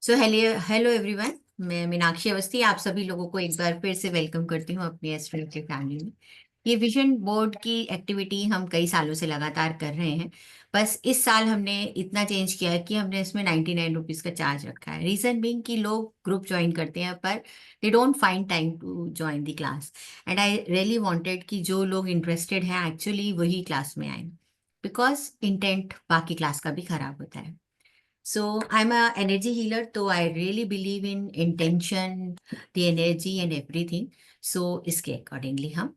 So hello hello everyone. मैं मीनाक्षी अवस्थी आप सभी लोगों को एक बार फिर से वेलकम करती हूँ अपनी एस्ट्रोलॉजी फैमिली में। ये विजन बोर्ड की एक्टिविटी हम कई सालों से लगातार कर रहे हैं। बस इस साल हमने इतना चेंज किया है कि हमने इसमें 99 रुपीज़ का चार्ज रखा है। रीज़न बीइंग कि लोग ग्रुप ज्वाइन करते हैं पर they don't find time to join the class. And I really wanted कि जो लोग इंटरेस्टेड हैं एक्चुअली वही क्लास में आए, बिकॉज इंटेंट बाकी क्लास का भी खराब होता है। So I'm a energy healer, so I really believe in intention, the energy and everything. So इसके अकॉर्डिंगली हम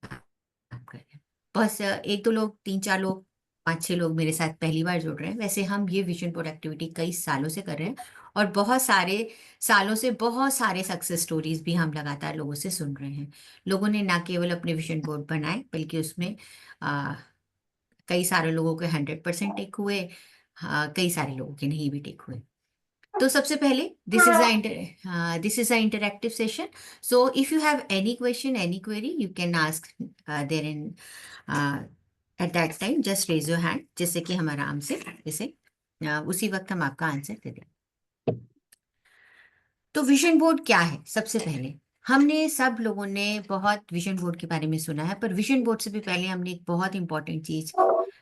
काम कर रहे हैं। बस एक दो लोग, तीन चार लोग, पांच छह लोग मेरे साथ पहली बार जुड़ रहे हैं। वैसे हम ये विजन बोर्ड एक्टिविटी कई सालों से कर रहे हैं और बहुत सारे सालों से बहुत सारे सक्सेस स्टोरीज भी हम लगातार लोगों से सुन रहे हैं। लोगों ने ना केवल अपने विजन बोर्ड बनाए बल्कि उसमें आ, कई सारे लोगों के 100% टिक हुए। हाँ, कई सारे लोगों के नहीं भी टिक हुए। तो सबसे पहले this is a interactive session. So if you have any question, any query, you can ask there in at that time. Just raise your hand, जिससे कि हम आराम से इसे उसी वक्त हम आपका आंसर दे दें। तो विजन बोर्ड क्या है? सबसे पहले हमने सब लोगों ने बहुत विजन बोर्ड के बारे में सुना है, पर विजन बोर्ड से भी पहले हमने एक बहुत इंपॉर्टेंट चीज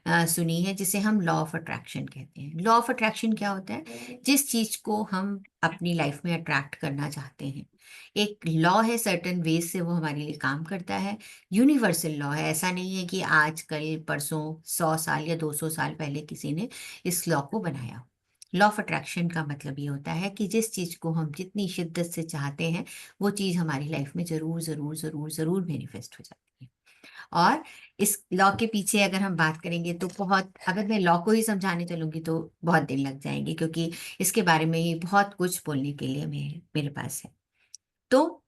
सुनी है जिसे हम लॉ ऑफ अट्रैक्शन कहते हैं। लॉ ऑफ अट्रैक्शन क्या होता है? जिस चीज को हम अपनी लाइफ में अट्रैक्ट करना चाहते हैं, एक लॉ है, सर्टेन वेज से वो हमारे लिए काम करता है। यूनिवर्सल लॉ है, ऐसा नहीं है कि आज कल परसों 100 साल या 200 साल पहले किसी ने इस लॉ को बनाया। लॉ ऑफ अट्रैक्शन का मतलब ये होता है कि जिस चीज को हम जितनी शिद्दत से चाहते हैं वो चीज हमारी लाइफ में जरूर जरूर जरूर जरूर मैनिफेस्ट हो जाती है। और इस लॉ के पीछे अगर हम बात करेंगे तो बहुत, अगर मैं लॉ को ही समझाने चलूंगी तो बहुत दिन लग जाएंगे, क्योंकि इसके बारे में ही बहुत कुछ बोलने के लिए मेरे मेरे पास है। तो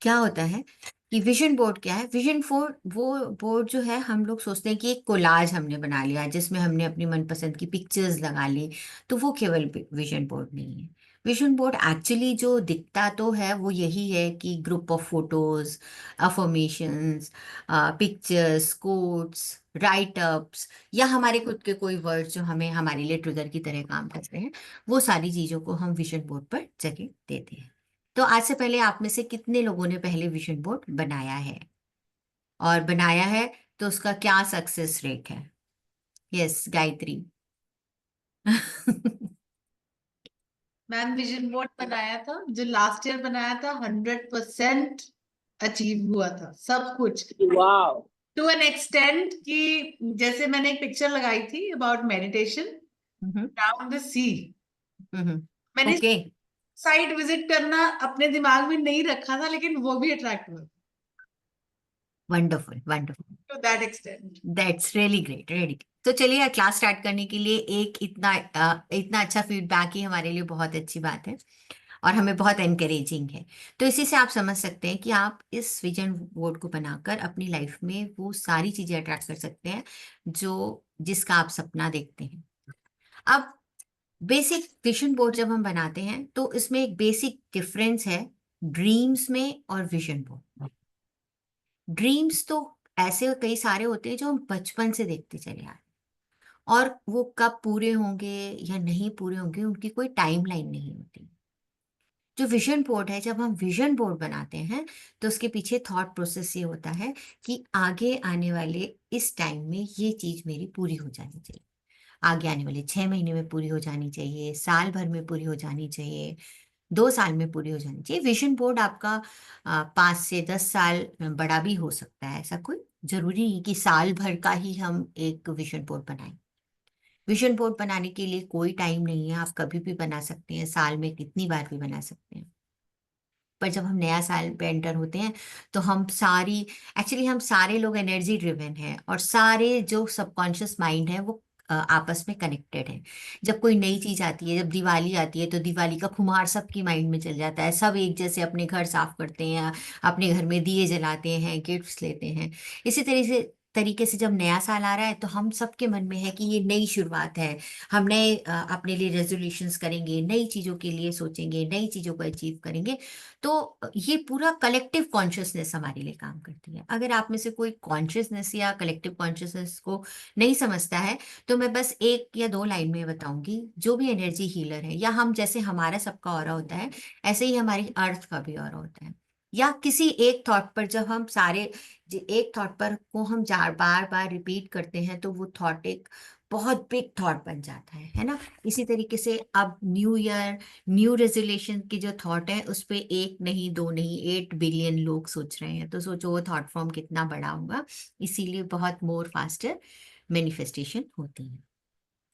क्या होता है कि विजन बोर्ड क्या है? विजन बोर्ड वो बोर्ड जो है, हम लोग सोचते हैं कि एक कोलाज हमने बना लिया जिसमें हमने अपनी मनपसंद की पिक्चर्स लगा ली। तो वो केवल विजन बोर्ड नहीं है। विजन बोर्ड एक्चुअली जो दिखता तो है वो यही है कि group of photos, affirmations, pictures, quotes, right ups, या हमारे खुद के कोई वर्ड्स जो हमें हमारे लिए ट्रिगर की तरह काम करते हैं, वो सारी चीजों को हम विजन बोर्ड पर जगह देते हैं। तो आज से पहले आप में से कितने लोगों ने पहले विजन बोर्ड बनाया है? और बनाया है तो उसका क्या सक्सेस रेट है? Yes, Gayatri. Ma'am vision board बनाया था जो लास्ट ईयर बनाया था 100% अचीव हुआ था सब कुछ। वाह। टू एन एक्सटेंट कि जैसे मैंने एक पिक्चर लगाई थी अबाउट मेडिटेशन डाउन द सी। मैंने ओके। साइट विजिट करना अपने दिमाग में नहीं रखा था लेकिन वो भी अट्रैक्ट हुआ wonderful wonderful. To that extent. That's really great, really. तो चलिए, क्लास स्टार्ट करने के लिए एक इतना अच्छा फीडबैक ही हमारे लिए बहुत अच्छी बात है और हमें बहुत एनकरेजिंग है। तो इसी से आप समझ सकते हैं कि आप इस विजन बोर्ड को बनाकर अपनी लाइफ में वो सारी चीजें अट्रैक्ट कर सकते हैं जो जिसका आप सपना देखते हैं। अब बेसिक विजन बोर्ड जब हम बनाते हैं तो इसमें एक बेसिक डिफरेंस है ड्रीम्स में और विजन बोर्ड। ड्रीम्स तो ऐसे कई सारे होते हैं जो हम बचपन से देखते चले आ रहे हैं, और वो कब पूरे होंगे या नहीं पूरे होंगे उनकी कोई टाइमलाइन नहीं होती। जो विजन बोर्ड है, जब हम विजन बोर्ड बनाते हैं तो उसके पीछे थॉट प्रोसेस ये होता है कि आगे आने वाले इस टाइम में ये चीज मेरी पूरी हो जानी चाहिए, आगे आने वाले 6 महीने में पूरी हो जानी चाहिए, साल भर में पूरी हो जानी चाहिए, 2 साल में पूरी हो जानी चाहिए। विजन बोर्ड आपका 5 से 10 साल बड़ा भी हो सकता है। ऐसा कोई जरूरी नहीं कि साल भर का ही हम एक विजन बोर्ड बनाएं। विजन बोर्ड बनाने के लिए कोई टाइम नहीं है, आप कभी भी बना सकते हैं, साल में कितनी बार भी बना सकते हैं। पर जब हम नया साल पे एंटर होते हैं तो हम सारे लोग एनर्जी ड्रिवन हैं, और सारे जो सबकॉन्शियस माइंड है वो आपस में कनेक्टेड है। जब कोई नई चीज आती है, जब दिवाली आती है तो दिवाली का खुमार सबकी माइंड में चल जाता है, सब एक जैसे अपने घर साफ करते हैं, अपने घर में दिए जलाते हैं, गिफ्ट्स लेते हैं। इसी तरह से तरीके से जब नया साल आ रहा है तो हम सबके मन में है कि ये नई शुरुआत है, हम नए अपने लिए रेजोल्यूशंस करेंगे, नई चीजों के लिए सोचेंगे, नई चीजों को अचीव करेंगे। तो ये पूरा कलेक्टिव कॉन्शियसनेस हमारे लिए काम करती है। अगर आप में से कोई कॉन्शियसनेस या कलेक्टिव कॉन्शियसनेस को नहीं समझता है, तो मैं बस एक या दो लाइन में बताऊंगी। जो भी एनर्जी हीलर है, या हम जैसे हमारा सबका ऑरा होता है, ऐसे ही हमारी अर्थ का भी ऑरा होता है। या किसी एक थॉट पर जब हम सारे एक थॉट पर को हम बार बार रिपीट करते हैं, तो वो थॉट एक बहुत बिग थॉट बन जाता है ना। इसी तरीके से अब न्यू ईयर, न्यू रेजोल्यूशन की जो थॉट है, उस पे एक नहीं, दो नहीं, 8 बिलियन लोग सोच रहे हैं। तो सोचो वो थॉट फॉर्म कितना बड़ा होगा। इसीलिए बहुत मोर फास्टर मैनिफेस्टेशन होती है।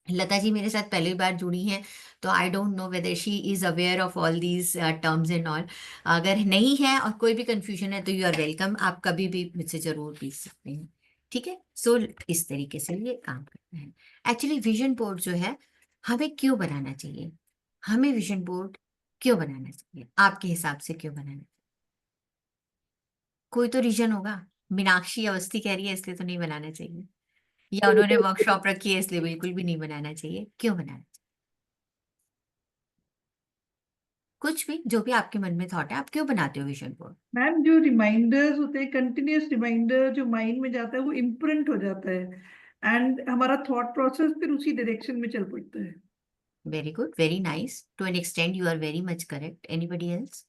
लता जी मेरे साथ पहली बार जुड़ी हैं, तो I don't know whether she is aware of all these terms and all. अगर नहीं है और कोई भी कंफ्यूजन है, तो यू आर वेलकम, आप कभी भी मुझसे जरूर पूछ सकते हैं। ठीक है। सो इस तरीके से ये काम करता है। एक्चुअली विजन बोर्ड जो है, हमें क्यों बनाना चाहिए? हमें विजन बोर्ड क्यों बनाना चाहिए आपके हिसाब से? क्यों बनाना चाहिए? कोई तो रीजन होगा। मीनाक्षी अवस्थी कह रही है इसलिए तो नहीं बनाना चाहिए, या उन्होंने वर्कशॉप रखी है इसलिए बिल्कुल भी नहीं बनाना चाहिए। क्यों बनाना? कुछ भी, जो भी आपके मन में थॉट है, आप क्यों बनाते हो विजन बोर्ड? मैम जो रिमाइंडर्स होते हैं, कंटिन्यूअस रिमाइंडर जो माइंड में जाता है वो इम्प्रिंट हो जाता है, एंड हमारा थॉट प्रोसेस फिर उसी डायरेक्शन में चल पड़ता है। Very good, very nice, to an extend you are very much correct. Anybody else?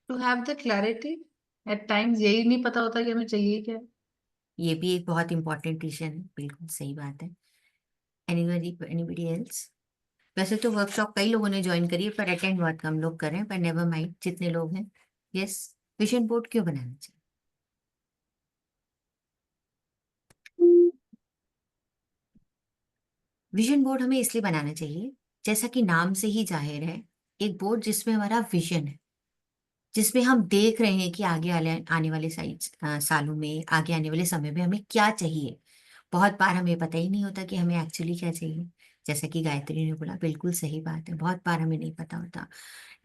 To have the clarity. At times यही नहीं पता होता कि हमें चाहिए क्या। ये भी एक बहुत इंपॉर्टेंट रीजन है, बिल्कुल सही बात है। Anybody anybody else? वैसे तो वर्कशॉप कई लोगों ने ज्वाइन करी है, पर अटेंड बहुत कम लोग कर रहे हैं, पर नेवर माइंड, जितने लोग हैं। यस। विजन बोर्ड क्यों बनाना चाहिए? विजन बोर्ड हमें इसलिए बनाना चाहिए, जैसा कि नाम से ही जाहिर है, एक बोर्ड जिसमें हमारा विजन है, जिसमें हम देख रहे हैं कि आने वाले सालों में, आगे आने वाले समय में हमें क्या चाहिए। बहुत बार हमें पता ही नहीं होता कि हमें एक्चुअली क्या चाहिए। जैसा कि गायत्री ने बोला, बिल्कुल सही बात है, बहुत बार हमें नहीं पता होता।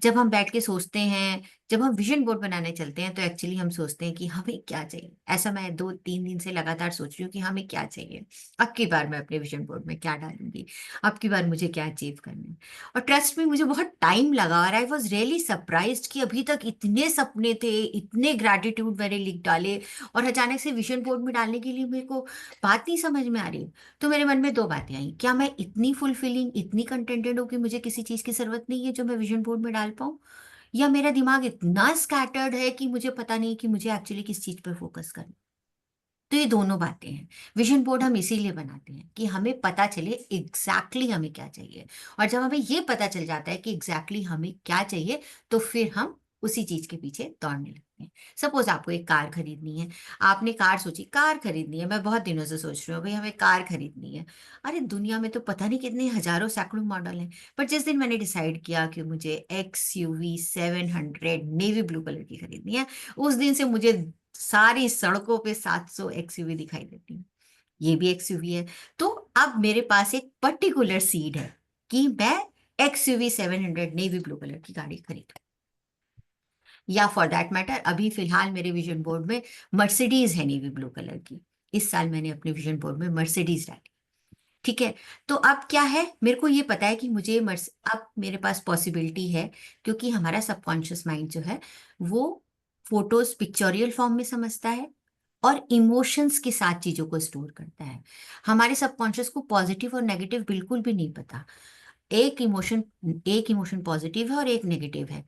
जब हम बैठ के सोचते हैं, जब हम विजन बोर्ड बनाने चलते हैं, तो एक्चुअली हम सोचते हैं कि हमें क्या चाहिए। ऐसा मैं 2-3 दिन से लगातार सोच रही हूँ कि हमें क्या चाहिए, अब की बार मैं अपने विजन बोर्ड में क्या डालूंगी, अब की बार मुझे क्या अचीव करना है। और ट्रस्ट में मुझे बहुत टाइम लगा, और आई वॉज रियली सरप्राइज्ड कि अभी तक इतने सपने थे, इतने ग्रैटिट्यूड मैंने लिख डाले, और अचानक से विजन बोर्ड में डालने के लिए मेरे को बात नहीं समझ में आ रही। तो मेरे मन में दो बातें आई, क्या मैं इतनी फुलफिलिंग, इतनी कंटेंटेड हूँ कि मुझे किसी चीज की जरूरत नहीं है जो मैं विजन बोर्ड में डाल पाऊँ, या मेरा दिमाग इतना स्कैटर्ड है कि मुझे पता नहीं कि मुझे एक्चुअली किस चीज पर फोकस करना। तो ये दोनों बातें हैं। विजन बोर्ड हम इसीलिए बनाते हैं कि हमें पता चले एग्जैक्टली हमें क्या चाहिए। और जब हमें ये पता चल जाता है कि एग्जैक्टली हमें क्या चाहिए, तो फिर हम उसी चीज के पीछे दौड़ने लगते हैं। सपोज आपको एक कार खरीदनी है, आपने कार सोची, कार खरीदनी है, मैं बहुत दिनों से सोच रही हूँ भाई हमें कार खरीदनी है। अरे दुनिया में तो पता नहीं कितने हजारों सैकड़ों मॉडल हैं, पर जिस दिन मैंने डिसाइड किया कि मुझे XUV 700 नेवी ब्लू कलर की खरीदनी है, उस दिन से मुझे सारी सड़कों पे 700 XUV दिखाई देती है। ये भी XUV है। तो अब मेरे पास एक पर्टिकुलर सीड है कि मैं XUV 700 नेवी ब्लू कलर की गाड़ी खरीदूं। या फॉर दैट मैटर, अभी फिलहाल मेरे विजन बोर्ड में मर्सिडीज है नेवी ब्लू कलर की। इस साल मैंने अपने विजन बोर्ड में मर्सिडीज डाली। ठीक है। तो अब क्या है, मेरे को ये पता है कि मुझे अब मेरे पास पॉसिबिलिटी है, क्योंकि हमारा सबकॉन्शियस माइंड जो है, वो फोटोज पिक्चोरियल फॉर्म में समझता है, और इमोशंस के साथ चीजों को स्टोर करता है। हमारे सबकॉन्शियस को पॉजिटिव और नेगेटिव बिल्कुल भी नहीं पता। एक इमोशन पॉजिटिव है और एक नेगेटिव है।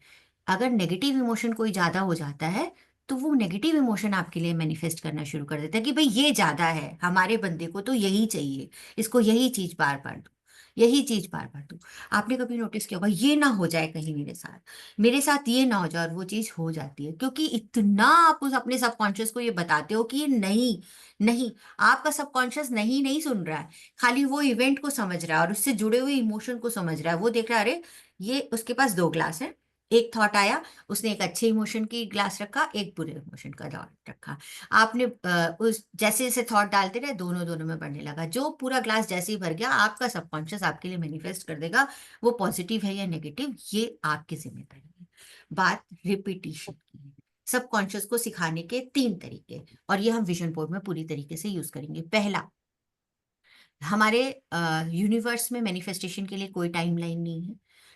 अगर नेगेटिव इमोशन कोई ज्यादा हो जाता है, तो वो नेगेटिव इमोशन आपके लिए मैनिफेस्ट करना शुरू कर देता है कि भाई ये ज्यादा है, हमारे बंदे को तो यही चाहिए, इसको यही चीज बार बार दो, यही चीज बार बार दो। आपने कभी नोटिस किया होगा, ये ना हो जाए कहीं मेरे साथ ये ना हो जाए, और वो चीज हो जाती है, क्योंकि इतना आप उस अपने सबकॉन्शियस को ये बताते हो कि ये नहीं, नहीं। आपका सबकॉन्शियस नहीं नहीं सुन रहा है, खाली वो इवेंट को समझ रहा है और उससे जुड़े हुए इमोशन को समझ रहा है। वो देख रहा है, अरे ये उसके पास दो ग्लास है, एक थॉट आया, उसने एक अच्छे इमोशन की ग्लास रखा, एक बुरे इमोशन का थॉट रखा। आपने उस जैसे जैसे थॉट डालते रहे, दोनों दोनों में बढ़ने लगा। जो पूरा ग्लास जैसे ही भर गया, आपका सबकॉन्शियस आपके लिए मैनिफेस्ट कर देगा। वो पॉजिटिव है या नेगेटिव, ये आपकी जिम्मेदारी है। बात रिपीटिशन की है। सबकॉन्शियस को सिखाने के 3 तरीके, और ये हम विजन बोर्ड में पूरी तरीके से यूज करेंगे। पहला, हमारे यूनिवर्स में मैनिफेस्टेशन के लिए कोई टाइमलाइन नहीं है।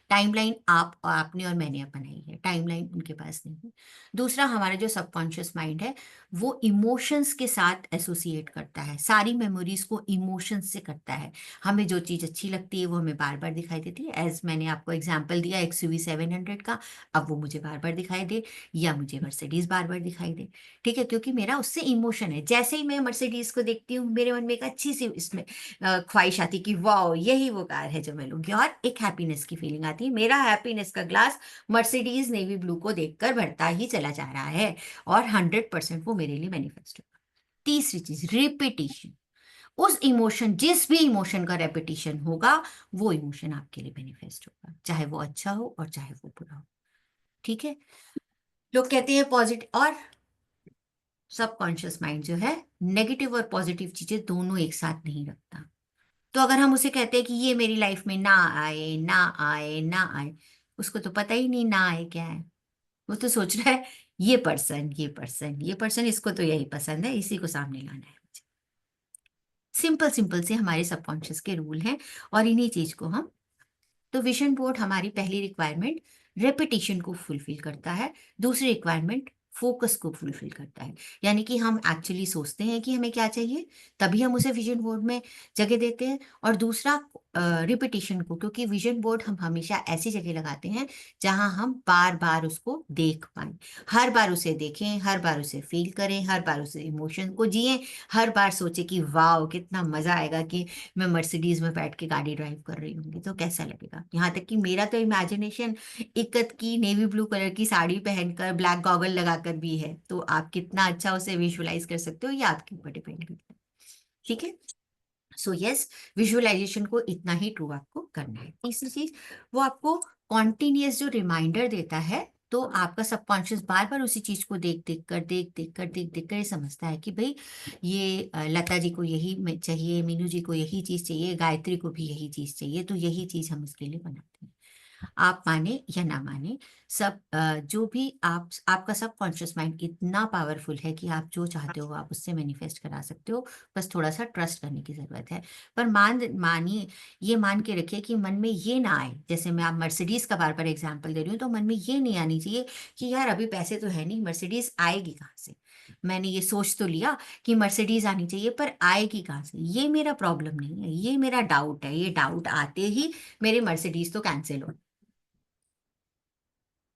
टाइमलाइन आपने और मैंने बनाई है, टाइमलाइन उनके पास नहीं है। दूसरा, हमारा जो सबकॉन्शियस माइंड है वो इमोशंस के साथ एसोसिएट करता है, सारी मेमोरीज को इमोशंस से करता है। हमें जो चीज़ अच्छी लगती है वो हमें बार बार दिखाई देती है, एज मैंने आपको एग्जाम्पल दिया XUV 700 का, अब वो मुझे बार बार दिखाई दे, या मुझे मर्सिडीज बार बार दिखाई दे। ठीक है, क्योंकि मेरा उससे इमोशन है। जैसे ही मैं मर्सिडीज को देखती हूँ, मेरे मन में एक अच्छी सी इसमें ख्वाहिश आती कि वाओ, यही वो कार है जो मैं लूंगी, और एक हैप्पीनेस की फीलिंग आती है। मेरा हैप्पीनेस का ग्लास मर्सिडीज नेवी ब्लू को देखकर भरता ही चला जा रहा है, और 100% वो मेरे लिए मैनिफेस्ट होगा। तीसरी चीज, रिपीटिशन। उस इमोशन, जिस भी इमोशन का रेपिटेशन होगा, वो इमोशन आपके लिए मैनिफेस्ट होगा, चाहे वो अच्छा हो और चाहे वो बुरा हो। ठीक है, लोग कहते हैं पॉजिटिव और सबकॉन्शियस माइंड जो है नेगेटिव और पॉजिटिव चीजें दोनों एक साथ नहीं रखता। तो अगर हम उसे कहते हैं कि ये मेरी लाइफ में ना आए ना आए ना आए, उसको तो पता ही नहीं ना आए क्या है। वो तो सोच रहा है ये पर्सन ये पर्सन ये पर्सन, इसको तो यही पसंद है, इसी को सामने लाना है मुझे। सिंपल सिंपल से हमारे सबकॉन्शियस के रूल हैं, और इन्हीं चीज को हम, तो विजन बोर्ड हमारी पहली रिक्वायरमेंट रेपिटेशन को फुलफिल करता है। दूसरी रिक्वायरमेंट फोकस को फुलफिल करता है, यानी कि हम एक्चुअली सोचते हैं कि हमें क्या चाहिए, तभी हम उसे विजन बोर्ड में जगह देते हैं। और दूसरा, रिपीटिशन को, क्योंकि विजन बोर्ड हम हमेशा ऐसी जगह लगाते हैं जहां हम बार बार उसको देख पाए, हर बार उसे देखें, हर बार उसे फील करें, हर बार उसे इमोशन को जिए, हर बार सोचे कि वाह कितना मजा आएगा कि मैं मर्सिडीज में बैठ के गाड़ी ड्राइव कर रही हूँ तो कैसा लगेगा। यहाँ तक कि मेरा तो इमेजिनेशन इकत की नेवी ब्लू कलर की साड़ी पहनकर ब्लैक गॉगल लगाकर भी है, तो आप कितना अच्छा उसे विजुअलाइज कर सकते हो, ये आपके ऊपर डिपेंड करता है। ठीक है, सो यस, विजुअलाइजेशन को इतना ही ट्रू आपको करना है। तीसरी चीज, वो आपको कॉन्टिन्यूस जो रिमाइंडर देता है, तो आपका सबकॉन्शियस बार बार उसी चीज को देख देख कर ये समझता है कि भाई ये लता जी को यही चाहिए, मीनू जी को यही चीज चाहिए, गायत्री को भी यही चीज चाहिए, तो यही चीज हम उसके लिए बनाते हैं। आप माने या ना माने, सब जो भी आपका सबकॉन्शियस माइंड इतना पावरफुल है कि आप जो चाहते हो आप उससे मैनिफेस्ट करा सकते हो। बस थोड़ा सा ट्रस्ट करने की जरूरत है। पर मानिए, ये मान के रखिए कि मन में ये ना आए, जैसे मैं आप मर्सिडीज का बार बार एग्जाम्पल दे रही हूँ, तो मन में ये नहीं आनी चाहिए कि यार अभी पैसे तो है नहीं, मर्सिडीज आएगी कहाँ से। मैंने ये सोच तो लिया कि मर्सिडीज आनी चाहिए, पर आएगी कहाँ से, ये मेरा प्रॉब्लम नहीं है, ये मेरा डाउट है। ये डाउट आते ही मेरे मर्सिडीज तो कैंसिल हो।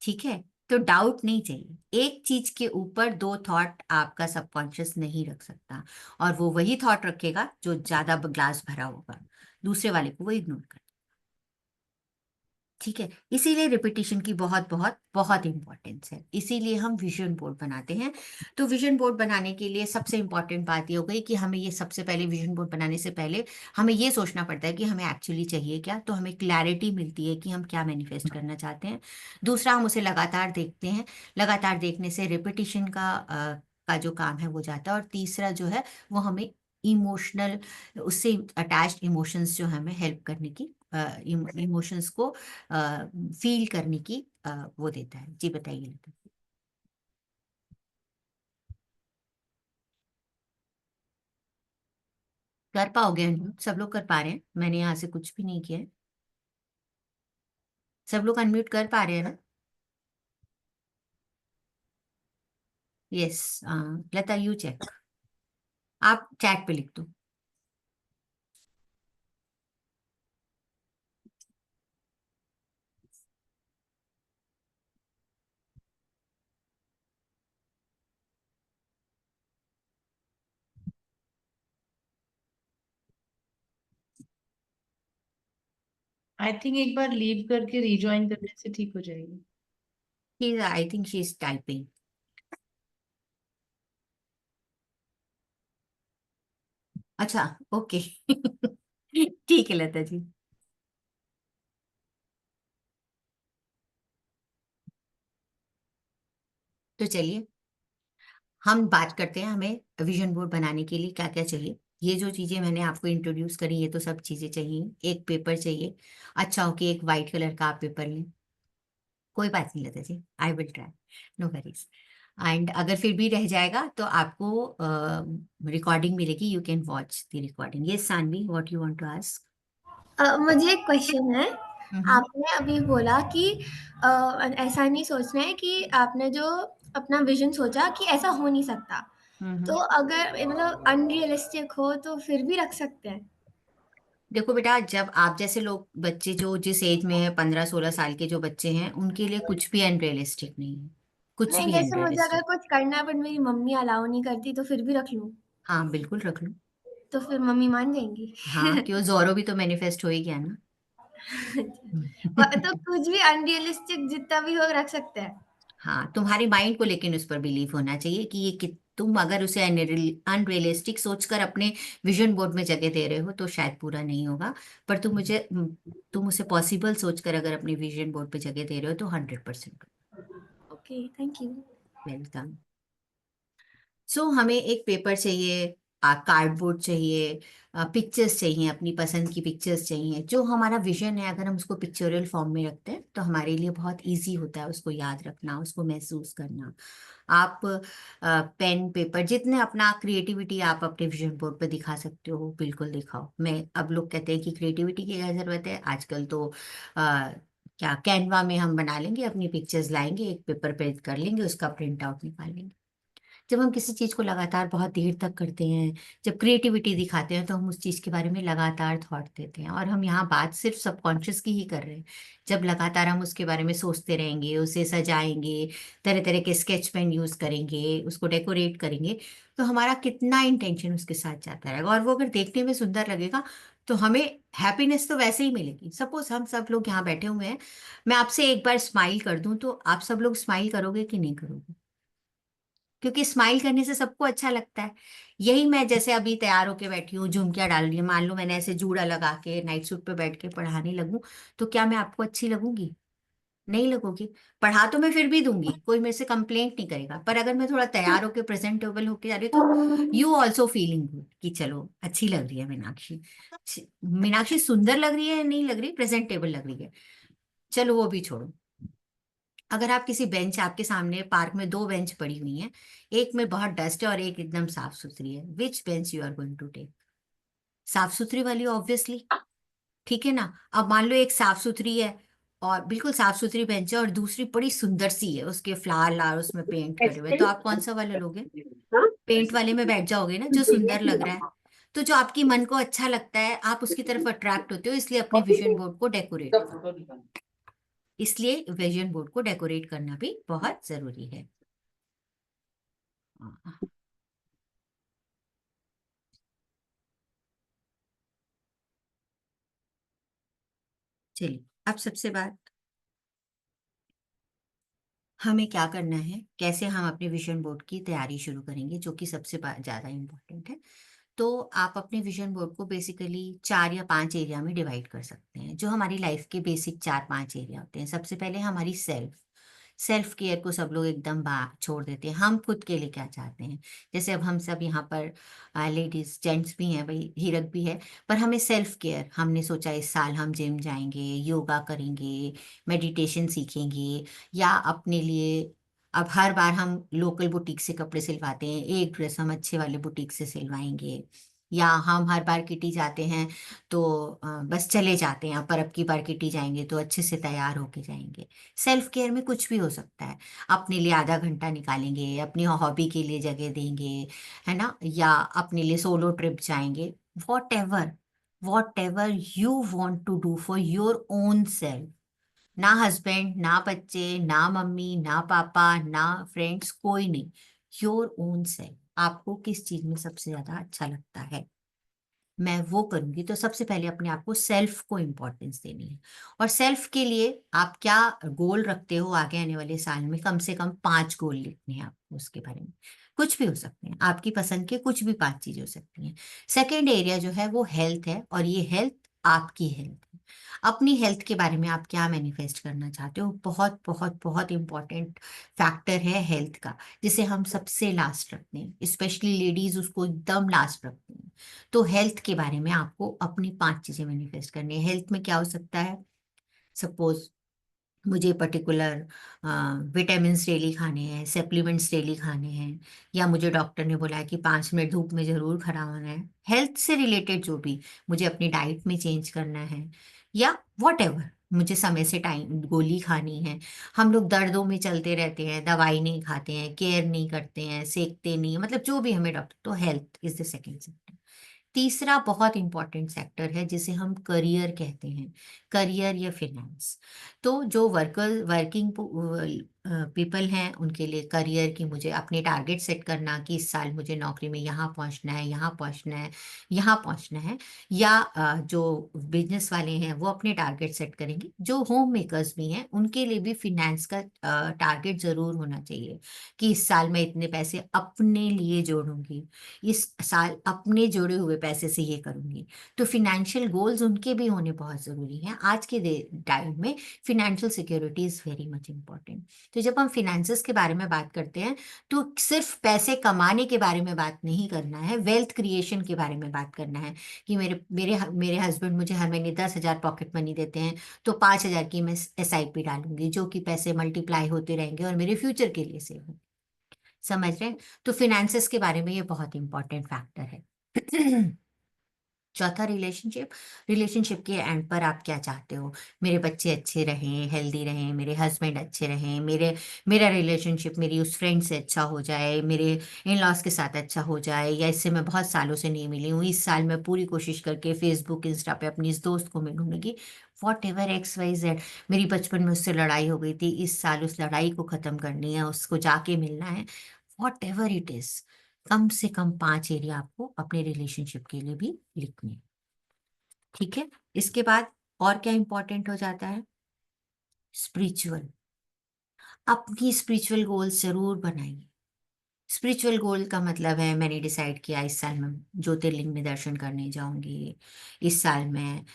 ठीक है, तो डाउट नहीं चाहिए। एक चीज के ऊपर दो थॉट आपका सबकॉन्शियस नहीं रख सकता, और वो वही थॉट रखेगा जो ज्यादा ग्लास भरा होगा, दूसरे वाले को वो इग्नोर कर। ठीक है, इसीलिए रिपीटिशन की बहुत बहुत बहुत इंपॉर्टेंस है, इसीलिए हम विजन बोर्ड बनाते हैं। तो विजन बोर्ड बनाने के लिए सबसे इंपॉर्टेंट बात ये हो गई कि हमें ये, सबसे पहले विजन बोर्ड बनाने से पहले हमें ये सोचना पड़ता है कि हमें एक्चुअली चाहिए क्या, तो हमें क्लैरिटी मिलती है कि हम क्या मैनिफेस्ट करना चाहते हैं। दूसरा, हम उसे लगातार देखते हैं, लगातार देखने से रिपीटिशन का जो काम है वो जाता है। और तीसरा जो है वो हमें इमोशनल, उससे अटैच्ड इमोशंस जो हमें हेल्प करने की, इमोशंस को फील करने की वो देता है। जी बताइए लता। कर पाओगे अनम्यूट? सब लोग कर पा रहे हैं, मैंने यहाँ से कुछ भी नहीं किया है। सब लोग अनम्यूट कर पा रहे हैं ना? यस, लता यू चेक, आप चैट पे लिख दो। आई थिंक एक बार लीव करके रिज्वाइन करने से ठीक हो जाएगी। I think she is typing. अच्छा, ओके। ठीक है लता जी। तो चलिए हम बात करते हैं, हमें विजन बोर्ड बनाने के लिए क्या क्या चाहिए। ये जो चीजें मैंने आपको इंट्रोड्यूस करी, ये तो सब चीजें चाहिए। एक पेपर चाहिए, अच्छा हो कि एक वाइट कलर का आप पेपर लें। कोई बात नहीं Lata ji, I will try, no worries. And अगर फिर भी रह जाएगा तो आपको रिकॉर्डिंग मिलेगी, you can watch the recording. Yes Saanvi, what you want to ask? मुझे एक क्वेश्चन है। हम्म आपने अभी बोला कि ऐसा नहीं सोचना है कि आपने जो अपना विजन सोचा कि ऐसा हो नहीं सकता, तो अगर मतलब अनरियलिस्टिक हो तो फिर भी रख सकते हैं। देखो बेटा, जब आप जैसे लोग बच्चे जो जिस एज में है, 15-16 साल के जो बच्चे हैं, उनके लिए कुछ भी अनरियलिस्टिक नहीं है, कुछ नहीं, भी जैसे मुझे अगर अनरियलिस्टिक। कुछ करना है बट मेरी मम्मी अलाउ नहीं करती तो फिर भी रख लूं? हाँ बिल्कुल रख लो। तो फिर मम्मी मान जाएंगी? हाँ, क्यों, जोरो भी तो मैनिफेस्ट हो ही गया ना। तो कुछ भी अनरियलिस्टिक जितना भी हो रख सकते हैं। हाँ, तुम्हारे माइंड को लेकिन उस पर बिलीव होना चाहिए कि ये कि तुम अगर उसे अनरियलिस्टिक सोचकर अपने विजन बोर्ड में जगह दे रहे हो तो शायद पूरा नहीं होगा। पर तुम उसे पॉसिबल सोचकर अगर अपने विजन बोर्ड पे जगह दे रहे हो तो 100%। Okay, thank you. वेलकम। सो हमें एक पेपर चाहिए, कार्डबोर्ड चाहिए, पिक्चर्स चाहिए, अपनी पसंद की पिक्चर्स चाहिए। जो हमारा विजन है, अगर हम उसको पिक्चोरियल फॉर्म में रखते हैं तो हमारे लिए बहुत इजी होता है उसको याद रखना, उसको महसूस करना। आप पेन पेपर जितने अपना क्रिएटिविटी आप अपने विजन बोर्ड पे दिखा सकते हो बिल्कुल दिखाओ। मैं अब लोग कहते हैं कि क्रिएटिविटी की क्या जरूरत है, आजकल तो क्या कैनवा में हम बना लेंगे, अपनी पिक्चर्स लाएंगे, एक पेपर पे कर लेंगे, उसका प्रिंट आउट निकाल लेंगे। जब हम किसी चीज को लगातार बहुत देर तक करते हैं, जब क्रिएटिविटी दिखाते हैं, तो हम उस चीज के बारे में लगातार थॉट देते हैं। और हम यहाँ बात सिर्फ सबकॉन्शियस की ही कर रहे हैं। जब लगातार हम उसके बारे में सोचते रहेंगे, उसे सजाएंगे, तरह तरह के स्केच पेन यूज करेंगे, उसको डेकोरेट करेंगे, तो हमारा कितना इंटेंशन उसके साथ जाता रहेगा। और वो अगर देखने में सुंदर लगेगा तो हमें हैप्पीनेस तो वैसे ही मिलेगी। सपोज हम सब लोग यहाँ बैठे हुए हैं, मैं आपसे एक बार स्माइल कर दूं तो आप सब लोग स्माइल करोगे कि नहीं करोगे? क्योंकि स्माइल करने से सबको अच्छा लगता है। यही मैं जैसे अभी तैयार होके बैठी हूँ, झुमकियां डाल रही हूँ, मान लो मैंने ऐसे जूड़ा लगा के नाइट सूट पे बैठ के पढ़ाने लगूं, तो क्या मैं आपको अच्छी लगूंगी? नहीं लगूंगी। पढ़ा तो मैं फिर भी दूंगी, कोई मेरे से कंप्लेंट नहीं करेगा। पर अगर मैं थोड़ा तैयार होके प्रेजेंटेबल होके जा रही हूँ तो यू ऑल्सो फीलिंग गुड कि चलो अच्छी लग रही है मीनाक्षी। मीनाक्षी सुंदर लग रही है, नहीं लग रही, प्रेजेंटेबल लग रही है। चलो वो भी छोड़ो। अगर आप किसी बेंच, आपके सामने पार्क में दो बेंच पड़ी हुई हैं, एक में बहुत डस्ट है और एक एकदम साफ सुथरी है, which bench you are going to take? साफ सुथरी वाली ऑब्वियसली। ठीक है ना? अब मान लो एक साफ सुथरी है और बिल्कुल साफ सुथरी बेंच है, और दूसरी बड़ी सुंदर सी है, उसके फ्लावर लार उसमें पेंट करे हुए, तो आप कौन सा वाला लोगे? पेंट वाले में बैठ जाओगे ना, जो सुंदर लग रहा है। तो जो आपकी मन को अच्छा लगता है, आप उसकी तरफ अट्रैक्ट होते हो, इसलिए अपने विजन बोर्ड को डेकोरेट करो। इसलिए विजन बोर्ड को डेकोरेट करना भी बहुत जरूरी है। चलिए, अब सबसे बात, हमें क्या करना है, कैसे हम अपने विजन बोर्ड की तैयारी शुरू करेंगे, जो कि सबसे ज्यादा इम्पोर्टेंट है। तो आप अपने विजन बोर्ड को बेसिकली 4 या 5 एरिया में डिवाइड कर सकते हैं, जो हमारी लाइफ के बेसिक 4-5 एरिया होते हैं। सबसे पहले हमारी सेल्फ केयर को सब लोग एकदम छोड़ देते हैं। हम खुद के लिए क्या चाहते हैं? जैसे अब हम सब यहाँ पर लेडीज जेंट्स भी हैं, भाई हीरक भी है, पर हमें सेल्फ केयर, हमने सोचा इस साल हम जिम जाएंगे, योगा करेंगे, मेडिटेशन सीखेंगे, या अपने लिए अब हर बार हम लोकल बुटीक से कपड़े सिलवाते हैं, एक ड्रेस हम अच्छे वाले बुटीक से सिलवाएंगे। या हम हर बार किटी जाते हैं तो बस चले जाते हैं, पर अब की बार किटी जाएंगे तो अच्छे से तैयार होके जाएंगे। सेल्फ केयर में कुछ भी हो सकता है। अपने लिए आधा घंटा निकालेंगे, अपनी हॉबी के लिए जगह देंगे, है ना, या अपने लिए सोलो ट्रिप जाएंगे। Whatever you want to do for your own self. ना हस्बैंड, ना बच्चे, ना मम्मी, ना पापा, ना फ्रेंड्स, कोई नहीं। योर ओन सेल्फ, आपको किस चीज में सबसे ज्यादा अच्छा लगता है, मैं वो करूंगी। तो सबसे पहले अपने आप को, सेल्फ को इम्पोर्टेंस देनी है। और सेल्फ के लिए आप क्या गोल रखते हो आगे आने वाले साल में, कम से कम 5 गोल लिखने हैं आपको उसके बारे में। कुछ भी हो सकते हैं, आपकी पसंद के कुछ भी 5 चीजें हो सकती हैं। सेकेंड एरिया जो है वो हेल्थ है, और ये हेल्थ आपकी हेल्थ है। अपनी हेल्थ के बारे में आप क्या मैनिफेस्ट करना चाहते हो, बहुत बहुत बहुत इंपॉर्टेंट फैक्टर है हेल्थ का, जिसे हम सबसे लास्ट रखते हैं, स्पेशली लेडीज उसको एकदम लास्ट रखती हैं। तो हेल्थ के बारे में आपको अपनी 5 चीजें मैनिफेस्ट करनी है। हेल्थ में क्या हो सकता है? सपोज मुझे पर्टिकुलर विटामिन्स डेली खाने हैं, सप्लीमेंट्स डेली खाने हैं, या मुझे डॉक्टर ने बोला है कि 5 मिनट धूप में ज़रूर खड़ा होना है, हेल्थ से रिलेटेड जो भी मुझे अपनी डाइट में चेंज करना है, या वॉटेवर मुझे समय से टाइम गोली खानी है। हम लोग दर्दों में चलते रहते हैं, दवाई नहीं खाते हैं, केयर नहीं करते हैं, सेकते नहीं हैं, मतलब जो भी हमें डॉक्टर, तो health is the second sector. तीसरा बहुत इंपॉर्टेंट सेक्टर है जिसे हम करियर कहते हैं, करियर या फिनेंस। तो जो वर्किंग पीपल हैं उनके लिए करियर की मुझे अपने टारगेट सेट करना कि इस साल मुझे नौकरी में यहाँ पहुँचना है, यहाँ पहुँचना है, यहाँ पहुँचना है, या जो बिजनेस वाले हैं वो अपने टारगेट सेट करेंगे। जो होम मेकर्स भी हैं उनके लिए भी फिनेंस का टारगेट ज़रूर होना चाहिए कि इस साल मैं इतने पैसे अपने लिए जोड़ूंगी, इस साल अपने जोड़े हुए पैसे से ये करूंगी। तो फिनेंशियल गोल्स उनके भी होने बहुत ज़रूरी हैं। आज के टाइम में financial security is very much important. तो जब हम फिनेंसेस के बारे में बात करते हैं तो सिर्फ पैसे कमाने के बारे में बात नहीं करना है, वेल्थ क्रिएशन के बारे में बात करना है कि मेरे मेरे मेरे हस्बैंड मुझे हर महीने 10,000 पॉकेट मनी देते हैं, तो 5,000 की मैं SIP डालूंगी, जो कि पैसे मल्टीप्लाई होते रहेंगे और मेरे फ्यूचर के लिए सेव होंगे। समझ रहे हैं? तो फिनेंसेस के बारे में ये बहुत इंपॉर्टेंट फैक्टर है। चौथा रिलेशनशिप, रिलेशनशिप के एंड पर आप क्या चाहते हो? मेरे बच्चे अच्छे रहें, हेल्दी रहें, मेरे हस्बैंड अच्छे रहें, मेरा रिलेशनशिप मेरी उस फ्रेंड से अच्छा हो जाए, मेरे इन लॉज के साथ अच्छा हो जाए, या इससे मैं बहुत सालों से नहीं मिली हूँ, इस साल मैं पूरी कोशिश करके फेसबुक इंस्टा पे अपनी इस दोस्त को मिलूंगी, वॉट एवर XYZ। मेरी बचपन में उससे लड़ाई हो गई थी, इस साल उस लड़ाई को ख़त्म करनी है, उसको जाके मिलना है, वॉट एवर इट इज़। कम से कम 5 एरिया आपको अपने रिलेशनशिप के लिए भी लिखने हैं। ठीक है, इसके बाद और क्या इंपॉर्टेंट हो जाता है? स्पिरिचुअल। अपनी स्पिरिचुअल गोल्स जरूर बनाइए। स्पिरिचुअल गोल का मतलब है मैंने डिसाइड किया इस साल मैं ज्योतिर्लिंग में दर्शन करने जाऊंगी, इस साल मैं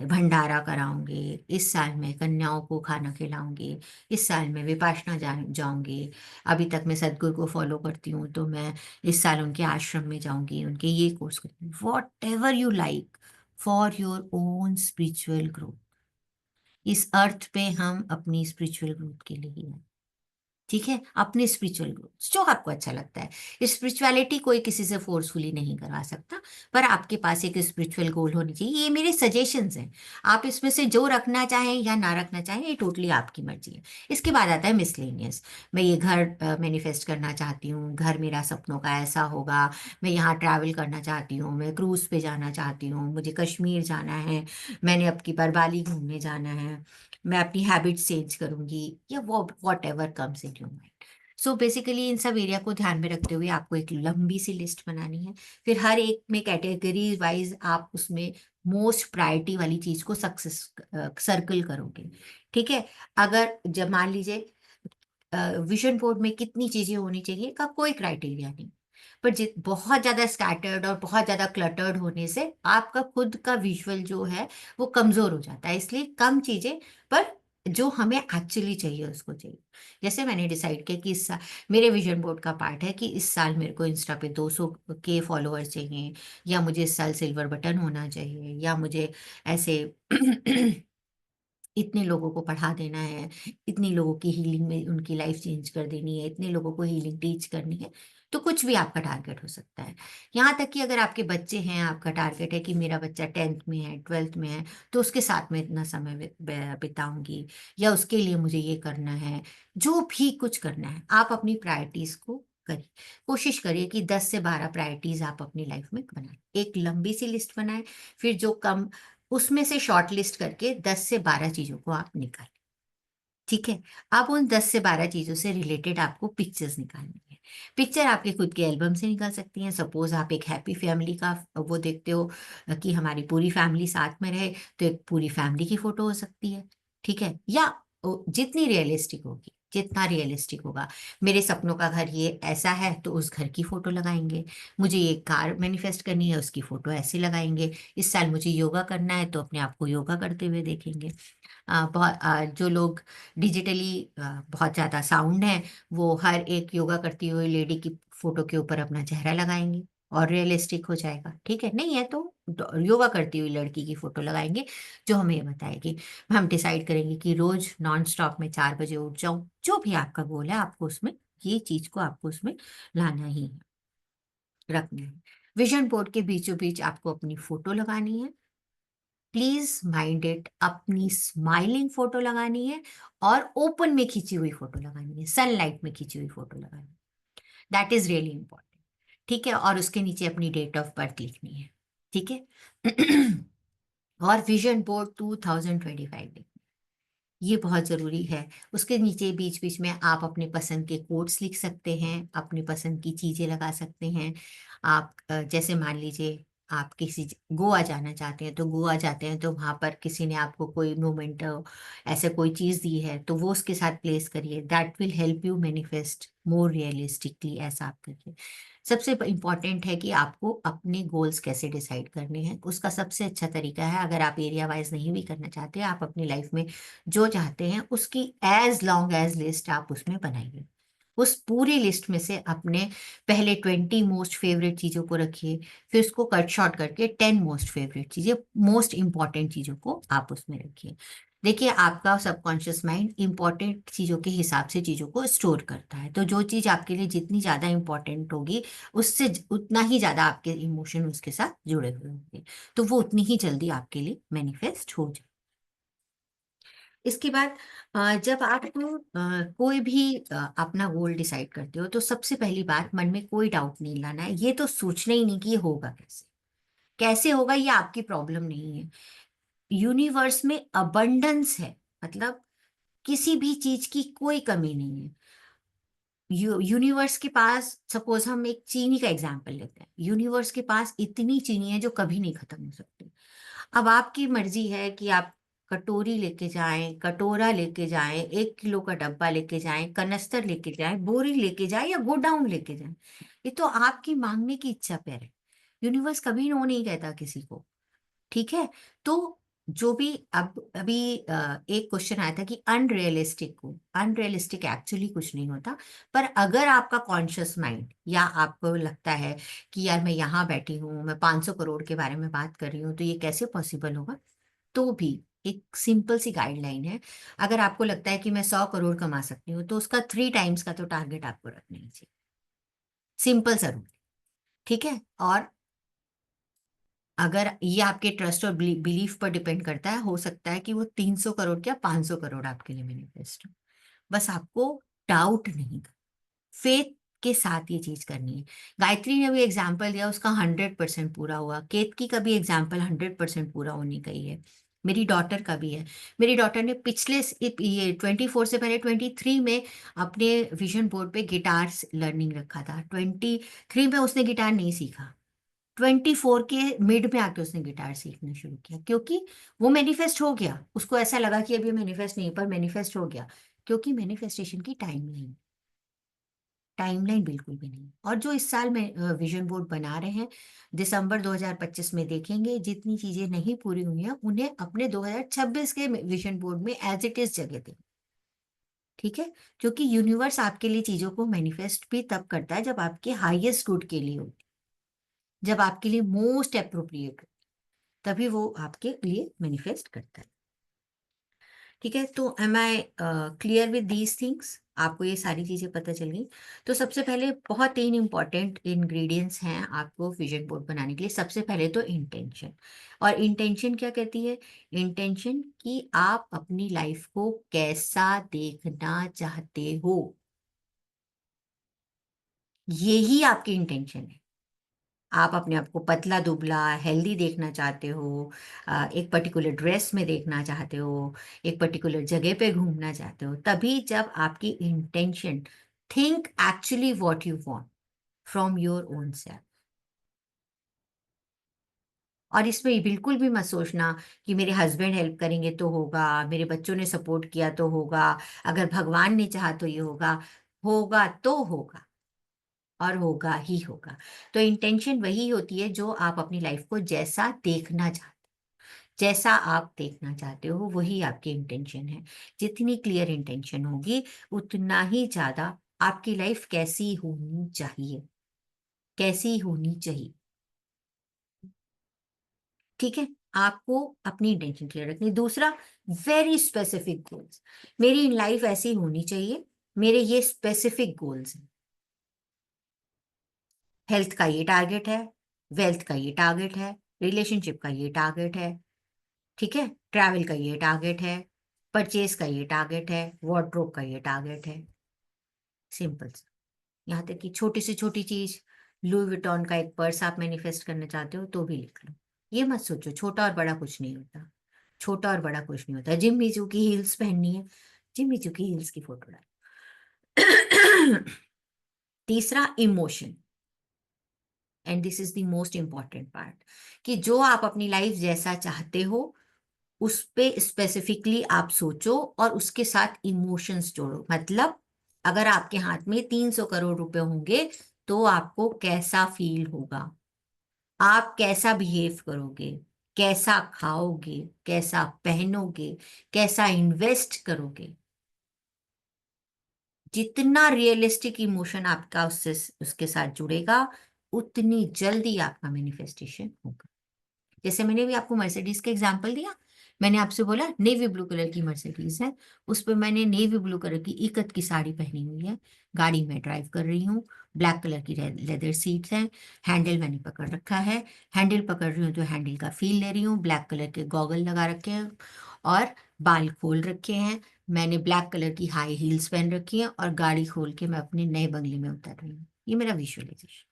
भंडारा कराऊंगी, इस साल मैं कन्याओं को खाना खिलाऊंगी, इस साल मैं विपाशना जाऊंगी। अभी तक मैं सदगुरु को फॉलो करती हूँ तो मैं इस साल उनके आश्रम में जाऊंगी, उनके ये कोर्स करूंगी, what ever you like for your own spiritual growth. इस अर्थ पे हम अपनी स्पिरिचुअल ग्रोथ के लिए ही हैं। ठीक है, अपने स्पिरिचुअल ग्रोथ जो आपको अच्छा लगता है। स्पिरिचुअलिटी कोई किसी से फोर्सफुली नहीं करवा सकता, पर आपके पास एक स्पिरिचुअल गोल होनी चाहिए। ये मेरे सजेशंस हैं, आप इसमें से जो रखना चाहें या ना रखना चाहें ये टोटली आपकी मर्जी है। इसके बाद आता है मिसलेनियस। मैं ये घर मैनिफेस्ट करना चाहती हूँ, घर मेरा सपनों का ऐसा होगा, मैं यहाँ ट्रैवल करना चाहती हूँ, मैं क्रूज पे जाना चाहती हूँ, मुझे कश्मीर जाना है, मैंने अब की बार बाली घूमने जाना है, मैं अपनी हैबिट चेंज करूंगी, या वो whatever comes in your mind. So basically in सब एरिया को ध्यान में रखते हुए आपको एक लंबी सी लिस्ट बनानी है। फिर हर एक में कैटेगरी वाइज आप उसमें मोस्ट प्रायोरिटी वाली चीज को सक्सेस सर्कल करोगे। ठीक है, अगर जब मान लीजिए विजन बोर्ड में कितनी चीजें होनी चाहिए का कोई क्राइटेरिया नहीं, पर बहुत ज्यादा स्कैटर्ड और बहुत ज्यादा क्लटर्ड होने से आपका खुद का विजुअल जो है वो कमजोर हो जाता है। इसलिए कम चीजें, पर जो हमें एक्चुअली चाहिए उसको चाहिए। जैसे मैंने डिसाइड किया कि इस साल मेरे विजन बोर्ड का पार्ट है कि इस साल मेरे को इंस्टा पे 200 के फॉलोअर्स चाहिए, या मुझे इस साल सिल्वर बटन होना चाहिए, या मुझे ऐसे इतने लोगों को पढ़ा देना है, इतने लोगों की हीलिंग में उनकी लाइफ चेंज कर देनी है, इतने लोगों को हीलिंग टीच करनी है। तो कुछ भी आपका टारगेट हो सकता है। यहाँ तक कि अगर आपके बच्चे हैं, आपका टारगेट है कि मेरा बच्चा 10th में है, 12th में है, तो उसके साथ में इतना समय बिताऊंगी, या उसके लिए मुझे ये करना है। जो भी कुछ करना है आप अपनी प्रायोरिटीज को करिए। कोशिश करिए कि 10 से 12 प्रायोरिटीज आप अपनी लाइफ में बनाएं, एक लंबी सी लिस्ट बनाएं, फिर जो कम उसमें से शॉर्ट लिस्ट करके 10 से 12 चीजों को आप निकालें। ठीक है, अब उन 10 से 12 चीजों से रिलेटेड आपको पिक्चर्स निकालनी है। पिक्चर आपके खुद के एल्बम से निकल सकती हैं। सपोज आप एक हैप्पी फैमिली का वो देखते हो कि हमारी पूरी फैमिली साथ में रहे, तो एक पूरी फैमिली की फोटो हो सकती है। ठीक है, या जितनी रियलिस्टिक होगी, जितना रियलिस्टिक होगा, मेरे सपनों का घर ये ऐसा है तो उस घर की फोटो लगाएंगे, मुझे ये कार मैनिफेस्ट करनी है उसकी फोटो ऐसे लगाएंगे, इस साल मुझे योगा करना है तो अपने आप को योगा करते हुए देखेंगे। जो लोग डिजिटली बहुत ज़्यादा साउंड है, वो हर एक योगा करती हुई लेडी की फोटो के ऊपर अपना चेहरा लगाएंगे और रियलिस्टिक हो जाएगा। ठीक है, नहीं है तो योगा करती हुई लड़की की फोटो लगाएंगे जो हमें ये बताएगी। हम डिसाइड करेंगे कि रोज नॉन स्टॉप में 4 बजे उठ जाऊं। जो भी आपका गोल है, आपको उसमें ये चीज को आपको उसमें लाना ही है, रखना है। विजन बोर्ड के बीचों बीच आपको अपनी फोटो लगानी है। प्लीज माइंड इट, अपनी स्माइलिंग फोटो लगानी है और ओपन में खींची हुई फोटो लगानी है, सनलाइट में खींची हुई फोटो लगानी है। That is really important. ठीक है, और उसके नीचे अपनी डेट ऑफ बर्थ लिखनी है। ठीक है। और विजन बोर्ड 2025 लिखना, ये बहुत जरूरी है। उसके नीचे बीच बीच में आप अपने पसंद के कोट्स लिख सकते हैं, अपनी पसंद की चीजें लगा सकते हैं। आप जैसे मान लीजिए आप किसी गोवा जाना चाहते हैं, तो गोवा जाते हैं तो वहां पर किसी ने आपको कोई मोमेंट ऐसे कोई चीज दी है, तो वो उसके साथ प्लेस करिए। That will help you manifest more realistically. ऐसा आप करिए। सबसे इम्पॉर्टेंट है कि आपको अपने गोल्स कैसे डिसाइड करने हैं। उसका सबसे अच्छा तरीका है, अगर आप एरिया वाइज नहीं भी करना चाहते, आप अपनी लाइफ में जो चाहते हैं उसकी एज लॉन्ग एज लिस्ट आप उसमें बनाइए। उस पूरी लिस्ट में से अपने पहले 20 मोस्ट फेवरेट चीजों को रखिए, फिर उसको कट शॉर्ट करके 10 मोस्ट फेवरेट चीजें, मोस्ट इंपॉर्टेंट चीजों को आप उसमें रखिए। देखिए, आपका सबकॉन्शियस माइंड इंपॉर्टेंट चीजों के हिसाब से चीजों को स्टोर करता है। तो जो चीज आपके लिए जितनी ज्यादा इंपॉर्टेंट होगी, उससे उतना ही ज्यादा आपके इमोशन उसके साथ जुड़े हुए होंगे, तो वो उतनी ही जल्दी आपके लिए मैनिफेस्ट हो जाए। इसके बाद जब आप कोई भी अपना गोल डिसाइड करते हो, तो सबसे पहली बात, मन में कोई डाउट नहीं लाना है। ये तो सोचना ही नहीं कि ये होगा कैसे, कैसे होगा ये आपकी प्रॉब्लम नहीं है। यूनिवर्स में अबंडेंस है, मतलब किसी भी चीज की कोई कमी नहीं है। यूनिवर्स के पास, सपोज हम एक चीनी का एग्जांपल लेते हैं, यूनिवर्स के पास इतनी चीनी है जो कभी नहीं खत्म हो सकती। अब आपकी मर्जी है कि आप कटोरी लेके जाएं, कटोरा लेके जाएं, 1 किलो का डब्बा लेके जाएं, कनस्तर लेके जाएं, बोरी लेके जाएं या गोडाउन लेके जाएं। ये तो आपकी मांगने की इच्छा पर है। यूनिवर्स कभी नो नहीं कहता किसी को। ठीक है। तो जो भी अब अभी एक क्वेश्चन आया था कि अनरियलिस्टिक को, अनरियलिस्टिक एक्चुअली कुछ नहीं होता। पर अगर आपका कॉन्शियस माइंड, या आपको लगता है कि यार मैं यहाँ बैठी हूँ, मैं 500 करोड़ के बारे में बात कर रही हूँ, तो ये कैसे पॉसिबल होगा, तो भी एक सिंपल सी गाइडलाइन है। अगर आपको लगता है कि मैं 100 करोड़ कमा सकती हूँ, तो उसका 3 टाइम्स का तो टारगेट आपको रखना ही चाहिए। सिंपल सा रूल। ठीक है। और अगर ये आपके ट्रस्ट और बिलीफ पर डिपेंड करता है, हो सकता है कि वो 300 करोड़ क्या 500 करोड़ आपके लिए मैनिफेस्ट हो। बस आपको डाउट नहीं, फेथ के साथ ये चीज करनी है। गायत्री ने भी एग्जाम्पल दिया, उसका 100% पूरा हुआ। केतकी का भी एग्जाम्पल 100% पूरा होने का ही है। मेरी डॉटर का भी है। मेरी डॉटर ने पिछले ये 24 से पहले 23 में अपने विजन बोर्ड पे गिटार लर्निंग रखा था। 23 में उसने गिटार नहीं सीखा। 24 के मिड में आके उसने गिटार सीखना शुरू किया, क्योंकि वो मैनिफेस्ट हो गया। उसको ऐसा लगा कि अभी मैनिफेस्ट नहीं, पर मैनिफेस्ट हो गया। क्योंकि मैनिफेस्टेशन की टाइमलाइन बिल्कुल भी नहीं। और जो इस साल में विजन बोर्ड बना रहे हैं, दिसंबर 2025 में देखेंगे जितनी चीजें नहीं पूरी हुई हैं, उन्हें अपने 2026 के विजन बोर्ड में एज इट इज जगह दें। ठीक है। क्योंकि यूनिवर्स आपके लिए चीजों को मैनिफेस्ट भी तब करता है जब आपके हाईएस्ट गुड के लिए होती, जब आपके लिए मोस्ट अप्रोप्रिएट, तभी वो आपके लिए मैनिफेस्ट करता है। ठीक है। तो am I clear with these things? आपको ये सारी चीजें पता चल गई। तो सबसे पहले बहुत 3 इंपॉर्टेंट इंग्रेडिएंट्स हैं आपको विजन बोर्ड बनाने के लिए। सबसे पहले तो इंटेंशन। और इंटेंशन क्या कहती है? इंटेंशन कि आप अपनी लाइफ को कैसा देखना चाहते हो, यही आपकी इंटेंशन है। आप अपने आप को पतला दुबला हेल्दी देखना चाहते हो, एक पर्टिकुलर ड्रेस में देखना चाहते हो, एक पर्टिकुलर जगह पे घूमना चाहते हो, तभी जब आपकी intention, think actually what you want from your own self. और इसमें ये बिल्कुल भी मत सोचना कि मेरे हस्बैंड हेल्प करेंगे तो होगा, मेरे बच्चों ने सपोर्ट किया तो होगा, अगर भगवान ने चाहा तो ये होगा। होगा तो होगा, और होगा ही होगा। तो इंटेंशन वही होती है जो आप अपनी लाइफ को जैसा देखना चाहते, जैसा आप देखना चाहते हो वही आपकी इंटेंशन है। जितनी क्लियर इंटेंशन होगी, उतना ही ज्यादा आपकी लाइफ कैसी होनी चाहिए, कैसी होनी चाहिए। ठीक है, आपको अपनी इंटेंशन क्लियर रखनी। दूसरा, वेरी स्पेसिफिक गोल्स। मेरी लाइफ ऐसी होनी चाहिए, मेरे ये स्पेसिफिक गोल्स हैं। हेल्थ का ये टारगेट है, वेल्थ का ये टारगेट है, रिलेशनशिप का ये टारगेट है, ठीक है, ट्रैवल का ये टारगेट है, परचेज का ये टारगेट है, वार्डरोब का ये टारगेट है। सिंपल सा। यहाँ तक कि छोटी से छोटी चीज, लुई विटॉन का एक पर्स आप मैनिफेस्ट करना चाहते हो तो भी लिख लो। ये मत सोचो छोटा और बड़ा कुछ नहीं होता, छोटा और बड़ा कुछ नहीं होता। जिम मिचू की हील्स पहननी है, जिम मिचू की हील्स की फोटो डालो। तीसरा, emotion, and this is the most important part, कि जो आप अपनी लाइफ जैसा चाहते हो उस पे स्पेसिफिकली आप सोचो और उसके साथ इमोशंस जोड़ो। मतलब अगर आपके हाथ में 300 करोड़ रुपए होंगे तो आपको कैसा फील होगा, आप कैसा बिहेव करोगे, कैसा खाओगे, कैसा पहनोगे, कैसा इन्वेस्ट करोगे। जितना रियलिस्टिक इमोशन आपका उससे उसके साथ जुड़ेगा उतनी जल्दी आपका मैनिफेस्टेशन होगा। जैसे मैंने भी आपको मर्सिडीज का एग्जांपल दिया, मैंने आपसे बोला नेवी ब्लू कलर की मर्सिडीज है, उस पर मैंने नेवी ब्लू कलर की इकत की साड़ी पहनी हुई है, गाड़ी में ड्राइव कर रही हूँ, ब्लैक कलर की लेदर सीट्स हैं, हैंडल मैंने पकड़ रखा है, हैंडल पकड़ रही हूँ तो हैंडल का फील ले रही हूँ, ब्लैक कलर के गॉगल लगा रखे हैं और बाल खोल रखे हैं, मैंने ब्लैक कलर की हाई हील्स पहन रखी है और गाड़ी खोल के मैं अपने नए बंगले में उतर रही हूँ। ये मेरा विजुअलाइजेशन।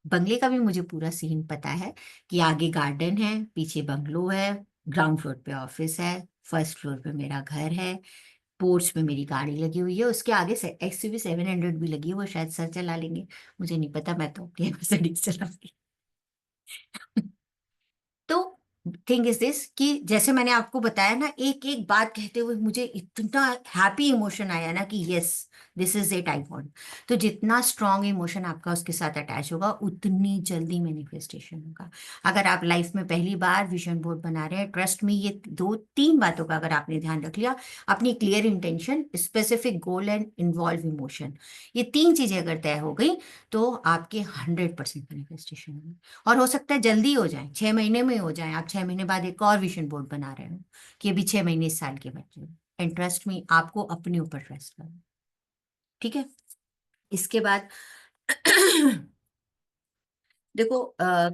बंगले का भी मुझे पूरा सीन पता है कि आगे गार्डन है, पीछे बंगलो है, ग्राउंड फ्लोर पे ऑफिस है, फर्स्ट फ्लोर पे मेरा घर है, पोर्च पे मेरी गाड़ी लगी हुई है, उसके आगे से एक्सयूवी 700 भी लगी है, वो शायद सर चला लेंगे, मुझे नहीं पता, मैं तो अपनी मर्सिडीज चलाऊंगी। तो थिंग इज दिस कि जैसे मैंने आपको बताया ना, एक एक बात कहते हुए मुझे इतना हैप्पी इमोशन आया ना कि yes, this is it, I want. तो जितना स्ट्रांग इमोशन आपका उसके साथ अटैच होगा उतनी जल्दी मैनिफेस्टेशन होगा। अगर आप लाइफ में पहली बार विजन बोर्ड बना रहे हैं, ट्रस्ट में ये 2-3 बातों का अगर आपने ध्यान रख लिया, अपनी clear intention, specific goal and involve emotion, ये 3 चीजें अगर तय हो गई तो आपके 100% मैनिफेस्टेशन होगी। और हो सकता है जल्दी हो जाए, 6 महीने में हो जाए, आप 6 महीने बाद एक और विजन बोर्ड बना रहे हो कि अभी 6 महीने इस साल के बच्चे। एंड ट्रस्ट में आपको अपने ऊपर ट्रस्ट करो, ठीक है। इसके बाद देखो,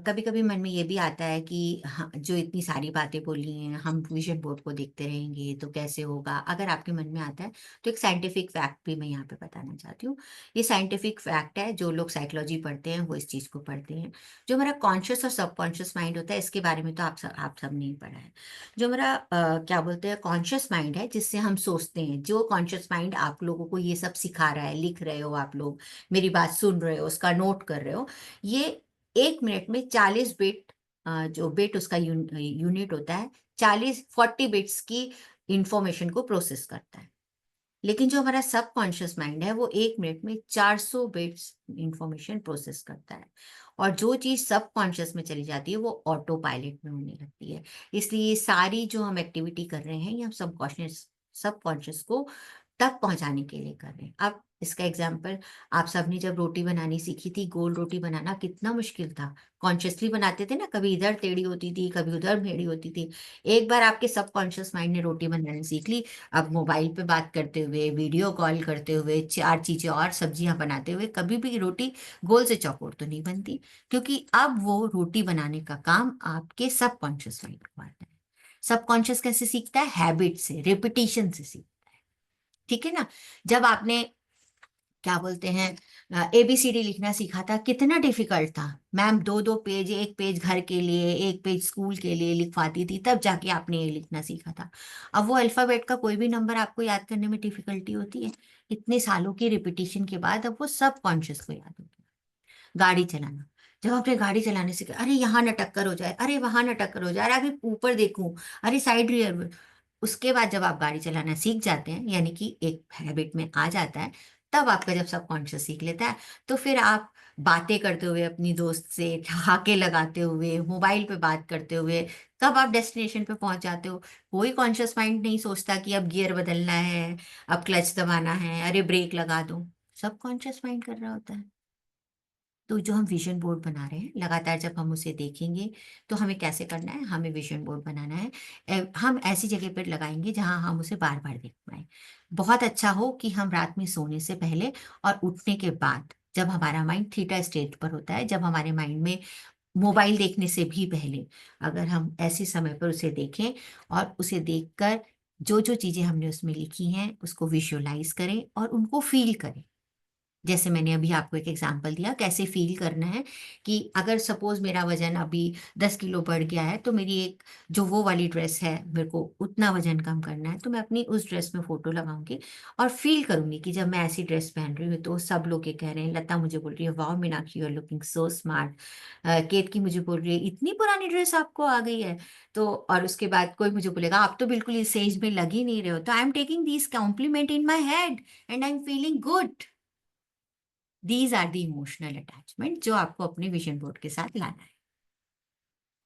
कभी कभी मन में ये भी आता है कि हाँ, जो इतनी सारी बातें बोली हैं, हम विजन बोर्ड को देखते रहेंगे तो कैसे होगा। अगर आपके मन में आता है तो एक साइंटिफिक फैक्ट भी मैं यहाँ पे बताना चाहती हूँ। ये साइंटिफिक फैक्ट है, जो लोग साइकोलॉजी पढ़ते हैं वो इस चीज़ को पढ़ते हैं। जो हमारा कॉन्शियस और सबकॉन्शियस माइंड होता है, इसके बारे में तो आप सब नहीं पढ़ा है। जो हमारा क्या बोलते हैं, कॉन्शियस माइंड है, जिससे हम सोचते हैं, जो कॉन्शियस माइंड आप लोगों को ये सब सिखा रहा है, लिख रहे हो आप लोग, मेरी बात सुन रहे हो, उसका नोट कर रहे हो, ये 1 मिनट में 40 बिट, जो बिट उसका यूनिट होता है, 40 बिट्स की इंफॉर्मेशन को प्रोसेस करता है। लेकिन जो हमारा सबकॉन्शियस माइंड है वो 1 मिनट में 400 बिट्स इंफॉर्मेशन प्रोसेस करता है। और जो चीज सबकॉन्शियस में चली जाती है वो ऑटो पायलट में होने लगती है। इसलिए सारी जो हम एक्टिविटी कर रहे हैं ये हम सबकॉन्शियस को तक पहुंचाने के लिए कर रहे हैं। अब इसका एग्जाम्पल, आप सबने जब रोटी बनानी सीखी थी, गोल रोटी बनाना कितना मुश्किल था। कॉन्शियसली बनाते थे ना, कभी इधर टेढ़ी होती थी, कभी उधर मेढ़ी होती थी। एक बार आपके सबकॉन्शियस माइंड ने रोटी बनानी सीख ली, अब मोबाइल पे बात करते हुए, वीडियो कॉल करते हुए, 4 चीजें और सब्जियां बनाते हुए कभी भी रोटी गोल से चौकोर तो नहीं बनती, क्योंकि अब वो रोटी बनाने का काम आपके सबकॉन्शियस माइंड को आता है। सबकॉन्शियस कैसे सीखता है? हैबिट से, रिपीटिशन से सीखता है, ठीक है ना। जब आपने क्या बोलते हैं ABCD लिखना सीखा था, कितना डिफिकल्ट था। मैम 2-2 पेज, एक पेज घर के लिए, एक पेज स्कूल के लिए लिखवाती थी, तब जाके आपने ये लिखना सीखा था। अब वो अल्फाबेट का कोई भी नंबर आपको याद करने में डिफिकल्टी होती है, इतने सालों की रिपीटिशन के बाद अब वो सब कॉन्शियस को याद हो गया। गाड़ी चलाना, जब आपने गाड़ी चलाने से, अरे यहाँ न टक्कर हो जाए, अरे वहां न टक्कर हो जाए, अरे आगे ऊपर देखूं, अरे साइड रियर। उसके बाद जब आप गाड़ी चलाना सीख जाते हैं, यानी कि एक हैबिट में आ जाता है, तब आपका जब सबकॉन्शियस सीख लेता है, तो फिर आप बातें करते हुए, अपनी दोस्त से ठहाके लगाते हुए, मोबाइल पे बात करते हुए, कब आप डेस्टिनेशन पे पहुंच जाते हो। कोई कॉन्शियस माइंड नहीं सोचता कि अब गियर बदलना है, अब क्लच दबाना है, अरे ब्रेक लगा दो। सबकॉन्शियस माइंड कर रहा होता है। तो जो हम विजन बोर्ड बना रहे हैं, लगातार जब हम उसे देखेंगे तो हमें कैसे करना है, हमें विजन बोर्ड बनाना है। हम ऐसी जगह पर लगाएंगे जहां हम उसे बार बार देख पाए। बहुत अच्छा हो कि हम रात में सोने से पहले और उठने के बाद, जब हमारा माइंड थीटा स्टेट पर होता है, जब हमारे माइंड में मोबाइल देखने से भी पहले, अगर हम ऐसे समय पर उसे देखें और उसे देखकर जो जो चीजें हमने उसमें लिखी हैं उसको विजुअलाइज करें और उनको फील करें। जैसे मैंने अभी आपको एक एग्जांपल दिया कैसे फील करना है, कि अगर सपोज मेरा वजन अभी 10 किलो बढ़ गया है, तो मेरी एक जो वो वाली ड्रेस है, मेरे को उतना वजन कम करना है, तो मैं अपनी उस ड्रेस में फोटो लगाऊंगी और फील करूंगी कि जब मैं ऐसी ड्रेस पहन रही हूँ तो सब लोग ये कह रहे हैं। लता मुझे बोल रही है wow Meenakshi you are looking so smart. Ketaki मुझे बोल रही है इतनी पुरानी ड्रेस आपको आ गई है। तो और उसके बाद कोई मुझे बोलेगा आप तो बिल्कुल इस एज में लग ही नहीं रहे हो। तो I am taking this compliment in my head and I am feeling good. These are the emotional attachment जो आपको अपने विजन बोर्ड के साथ लाना है।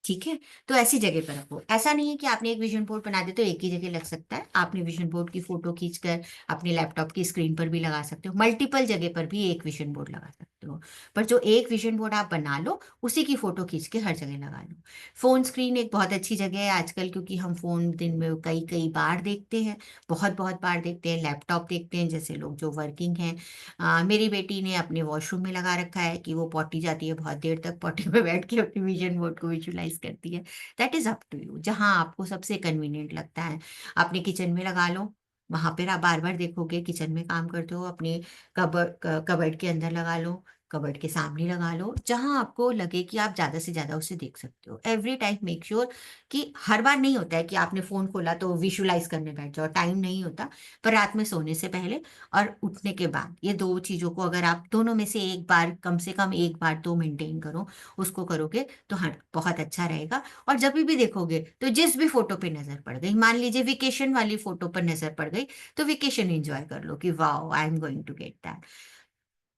ठीक है, तो ऐसी जगह पर रखो। ऐसा नहीं है कि आपने एक विजन बोर्ड बना दिया तो एक ही जगह लग सकता है। आपने विजन बोर्ड की फोटो खींचकर अपने लैपटॉप की स्क्रीन पर भी लगा सकते हो, मल्टीपल जगह पर भी एक विजन बोर्ड लगा सकते हो। पर जो एक विजन बोर्ड आप बना लो उसी की फोटो खींच के हर जगह लगा लो। फोन स्क्रीन एक बहुत अच्छी जगह है आजकल, क्योंकि हम फोन दिन में कई कई बार देखते हैं, बहुत बहुत बार देखते हैं। लैपटॉप देखते हैं जैसे लोग जो वर्किंग हैं। मेरी बेटी ने अपने वॉशरूम में लगा रखा है कि वो पॉटी जाती है, बहुत देर तक पॉटी पे बैठ के अपने विजन बोर्ड को विजुलाइज करती है। That is up to you, जहां आपको सबसे कन्वीनियंट लगता है। अपने किचन में लगा लो, वहां पर आप बार बार देखोगे। किचन में काम करते हो, अपने कबर्ड के अंदर लगा लो, कबर्ड के सामने लगा लो, जहां आपको लगे कि आप ज्यादा से ज्यादा उसे देख सकते हो। एवरी टाइम मेक श्योर कि हर बार नहीं होता है कि आपने फोन खोला तो विजुलाइज करने बैठ जाओ, टाइम नहीं होता। पर रात में सोने से पहले और उठने के बाद, ये दो चीजों को अगर आप दोनों में से एक बार, कम से कम एक बार तो मेंटेन करो, उसको करोगे तो हाँ बहुत अच्छा रहेगा। और जब भी देखोगे तो जिस भी फोटो पे नजर पड़ गई, मान लीजिए वेकेशन वाली फोटो पर नजर पड़ गई, तो वेकेशन एंजॉय कर लो कि wow I am going to get that.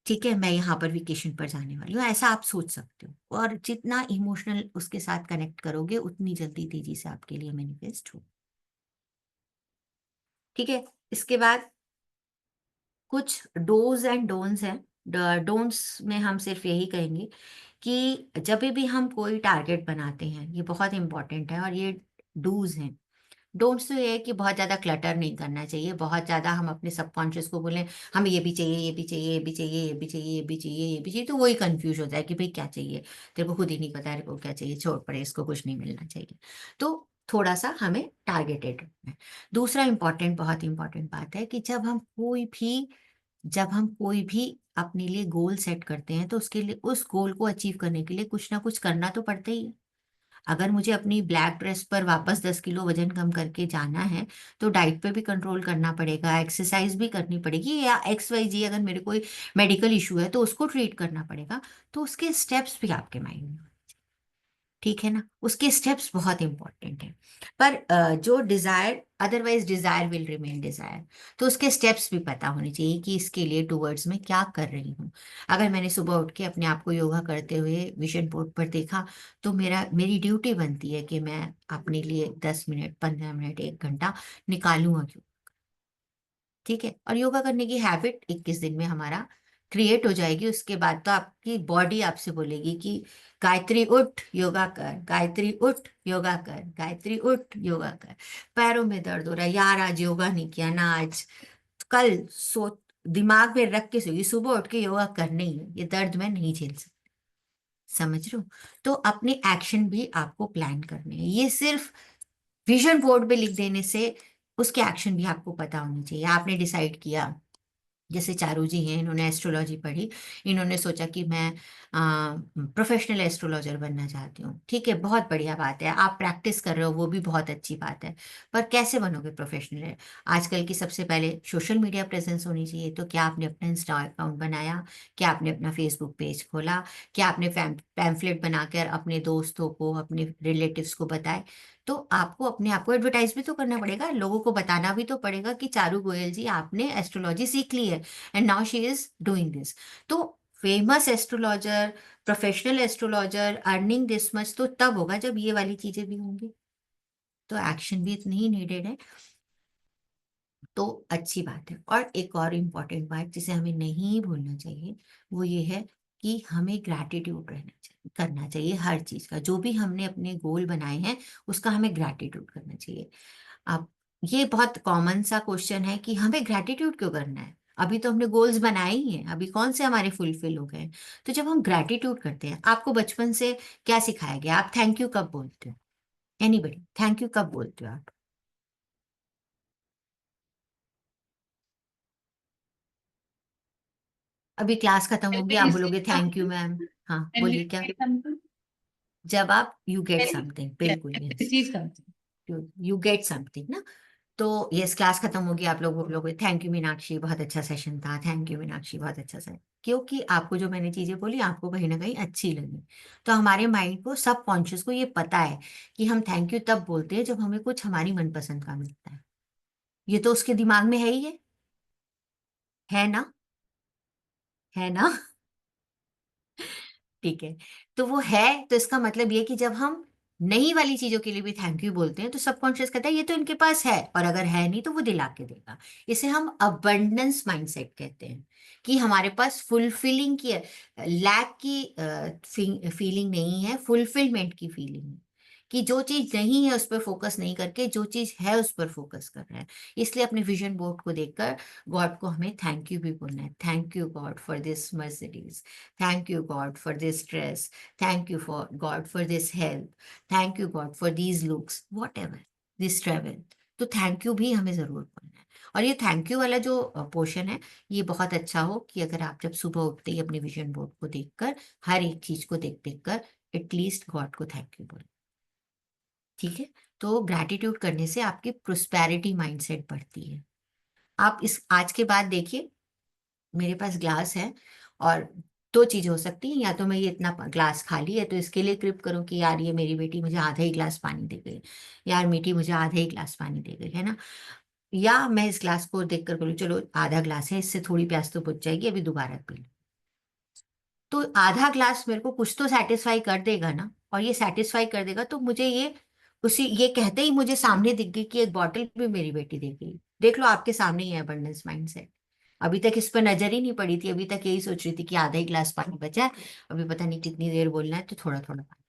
ठीक है, मैं यहाँ पर वेकेशन पर जाने वाली हूँ, ऐसा आप सोच सकते हो। और जितना इमोशनल उसके साथ कनेक्ट करोगे उतनी जल्दी तेजी से आपके लिए मैनिफेस्ट हो। ठीक है, इसके बाद कुछ डोज एंड डोंट्स हैं। डोंट्स में हम सिर्फ यही कहेंगे कि जब भी हम कोई टारगेट बनाते हैं, ये बहुत इंपॉर्टेंट है। और ये डूज हैं। डोंट्स तो ये है कि बहुत ज़्यादा क्लटर नहीं करना चाहिए। बहुत ज़्यादा हम अपने सबकॉन्शियस को बोलें हमें ये भी चाहिए, ये भी चाहिए, ये भी चाहिए, ये भी चाहिए, ये भी चाहिए, ये भी चाहिए, तो वही कंफ्यूज हो जाए कि भाई क्या चाहिए, तेरे को खुद ही नहीं पता तेरे को क्या चाहिए, छोड़ पड़े, इसको कुछ नहीं मिलना चाहिए। तो थोड़ा सा हमें टारगेटेड रखना है। दूसरा इंपॉर्टेंट, बहुत इंपॉर्टेंट बात है कि जब हम कोई भी अपने लिए गोल सेट करते हैं तो उसके लिए, उस गोल को अचीव करने के लिए कुछ ना कुछ करना तो पड़ता ही है। अगर मुझे अपनी ब्लैक ड्रेस पर वापस 10 किलो वजन कम करके जाना है तो डाइट पे भी कंट्रोल करना पड़ेगा, एक्सरसाइज भी करनी पड़ेगी, या XYZ अगर मेरे कोई मेडिकल इशू है तो उसको ट्रीट करना पड़ेगा। तो उसके स्टेप्स भी आपके माइंड में, ठीक है ना, उसके स्टेप्स बहुत इंपॉर्टेंट हैं। पर जो desire, otherwise desire will remain desire, तो उसके स्टेप्स भी पता होने चाहिए कि इसके लिए टूवर्ड्स में क्या कर रही हूँ। अगर मैंने सुबह उठ के अपने आप को योगा करते हुए विजन बोर्ड पर देखा, तो मेरी ड्यूटी बनती है कि मैं अपने लिए 10 मिनट, 15 मिनट, 1 घंटा निकालूं और ठीक है। और योगा करने की हैबिट 21 दिन में हमारा क्रिएट हो जाएगी। उसके बाद तो आपकी बॉडी आपसे बोलेगी कि गायत्री उठ योगा कर, गायत्री उठ योगा कर, गायत्री उठ योगा कर। पैरों में दर्द हो रहा है, यार आज योगा नहीं किया ना, आज कल सो, दिमाग में रख के सोगी सुबह उठ के योगा करना ही है, ये दर्द मैं नहीं झेल सकती। समझ रहे हो? तो अपने एक्शन भी आपको प्लान करने हैं। ये सिर्फ विजन बोर्ड पे लिख देने से उसके एक्शन भी आपको पता होने चाहिए। आपने डिसाइड किया, जैसे चारू जी हैं, इन्होंने एस्ट्रोलॉजी पढ़ी, इन्होंने सोचा कि मैं प्रोफेशनल एस्ट्रोलॉजर बनना चाहती हूँ। ठीक है, बहुत बढ़िया बात है, आप प्रैक्टिस कर रहे हो, वो भी बहुत अच्छी बात है। पर कैसे बनोगे प्रोफेशनल? आजकल की सबसे पहले सोशल मीडिया प्रेजेंस होनी चाहिए। तो क्या आपने अपना इंस्टा अकाउंट बनाया? क्या आपने अपना फेसबुक पेज खोला? क्या आपने पैम्फलेट बनाकर अपने दोस्तों को, अपने रिलेटिव्स को बताए? तो आपको अपने आप को एडवर्टाइज भी तो करना पड़ेगा, लोगों को बताना भी तो पड़ेगा कि चारू गोयल जी आपने एस्ट्रोलॉजी सीख ली है and now she is doing this. तो famous astrologer, professional astrologer earning this much तो तब होगा जब ये वाली चीजें भी होंगी। तो एक्शन भी इतनी ही नीडेड है। तो अच्छी बात है। और एक और इम्पॉर्टेंट बात जिसे हमें नहीं भूलना चाहिए वो ये है कि हमें ग्रैटिट्यूड करना चाहिए हर चीज का। जो भी हमने अपने गोल बनाए हैं उसका हमें ग्रैटिट्यूड करना चाहिए। अब ये बहुत कॉमन सा क्वेश्चन है कि हमें ग्रैटिट्यूड क्यों करना है, अभी तो हमने गोल्स बनाए ही हैं, अभी कौन से हमारे फुलफिल हो गए। तो जब हम ग्रैटिट्यूड करते हैं, आपको बचपन से क्या सिखाया गया, आप थैंक यू कब बोलते हो? एनीबडी थैंक यू कब बोलते हो आप? अभी क्लास खत्म होगी आप बोलोगे थैंक यू मैम। हाँ बोलिए क्या? जब आप यू गेट समथिंग, बिल्कुल यस, चीज करती यू गेट समथिंग ना। तो यस, क्लास खत्म होगी, आप लोग बोलोगे थैंक यू मीनाक्षी, बहुत अच्छा सेशन था, थैंक यू मीनाक्षी, बहुत अच्छा सेशन। क्योंकि आपको जो मैंने चीजें बोली आपको कहीं ना कहीं अच्छी लगी। तो हमारे माइंड को, सब कॉन्शियस को ये पता है कि हम थैंक यू तब बोलते हैं जब हमें कुछ हमारी मनपसंद का मिलता है। ये तो उसके दिमाग में है ही है ना, है ना। ठीक है, तो वो है, तो इसका मतलब ये कि जब हम नई वाली चीजों के लिए भी थैंक यू बोलते हैं तो सबकॉन्शियस कहता है ये तो इनके पास है, और अगर है नहीं तो वो दिला के देगा। इसे हम अबंडेंस माइंडसेट कहते हैं, कि हमारे पास फुलफिलिंग की, लैक की फीलिंग नहीं है, फुलफिलमेंट की फीलिंग है। कि जो चीज नहीं है उस पर फोकस नहीं करके जो चीज है उस पर फोकस कर रहे हैं। इसलिए अपने विजन बोर्ड को देखकर गॉड को हमें थैंक यू भी बोलना है। Thank you God for this Mercedes, thank you God for this dress, thank you for God for this health, thank you God for these looks, whatever, this travel। तो thank you भी हमें जरूर बोलना है। और ये थैंक यू वाला जो पोर्शन है, ये बहुत अच्छा हो कि अगर आप जब सुबह उठते ही अपने विजन बोर्ड को देखकर, हर एक चीज को देख देख कर एटलीस्ट गॉड को थैंक यू बोले। ठीक है, तो ग्रैटिट्यूड करने से आपकी प्रोस्पेरिटी माइंडसेट बढ़ती है। आप इस आज के बाद देखिए, मेरे पास ग्लास है, और दो चीज हो सकती है, या तो मैं ये इतना ग्लास खाली है तो इसके लिए कृप करूं कि यार ये मेरी बेटी मुझे आधा ही ग्लास पानी दे गई, यार मीठी मुझे आधा ही ग्लास पानी दे गई, है ना। या मैं इस ग्लास को देख कर बोलूं चलो आधा ग्लास है, इससे थोड़ी प्यास तो बुझ जाएगी, अभी दोबारा पी लूं। तो आधा ग्लास मेरे को कुछ तो सेटिस्फाई कर देगा ना, और ये सेटिस्फाई कर देगा तो मुझे ये, उसी ये कहते ही मुझे सामने दिख गई कि एक बॉटल भी मेरी बेटी दे गई। देख लो आपके सामने ही है अबंडेंस माइंडसेट। अभी तक इस पर नजर ही नहीं पड़ी थी, अभी तक यही सोच रही थी कि आधा ही ग्लास पानी बचा है, अभी पता नहीं कितनी देर बोलना है, तो थोड़ा थोड़ा पानी।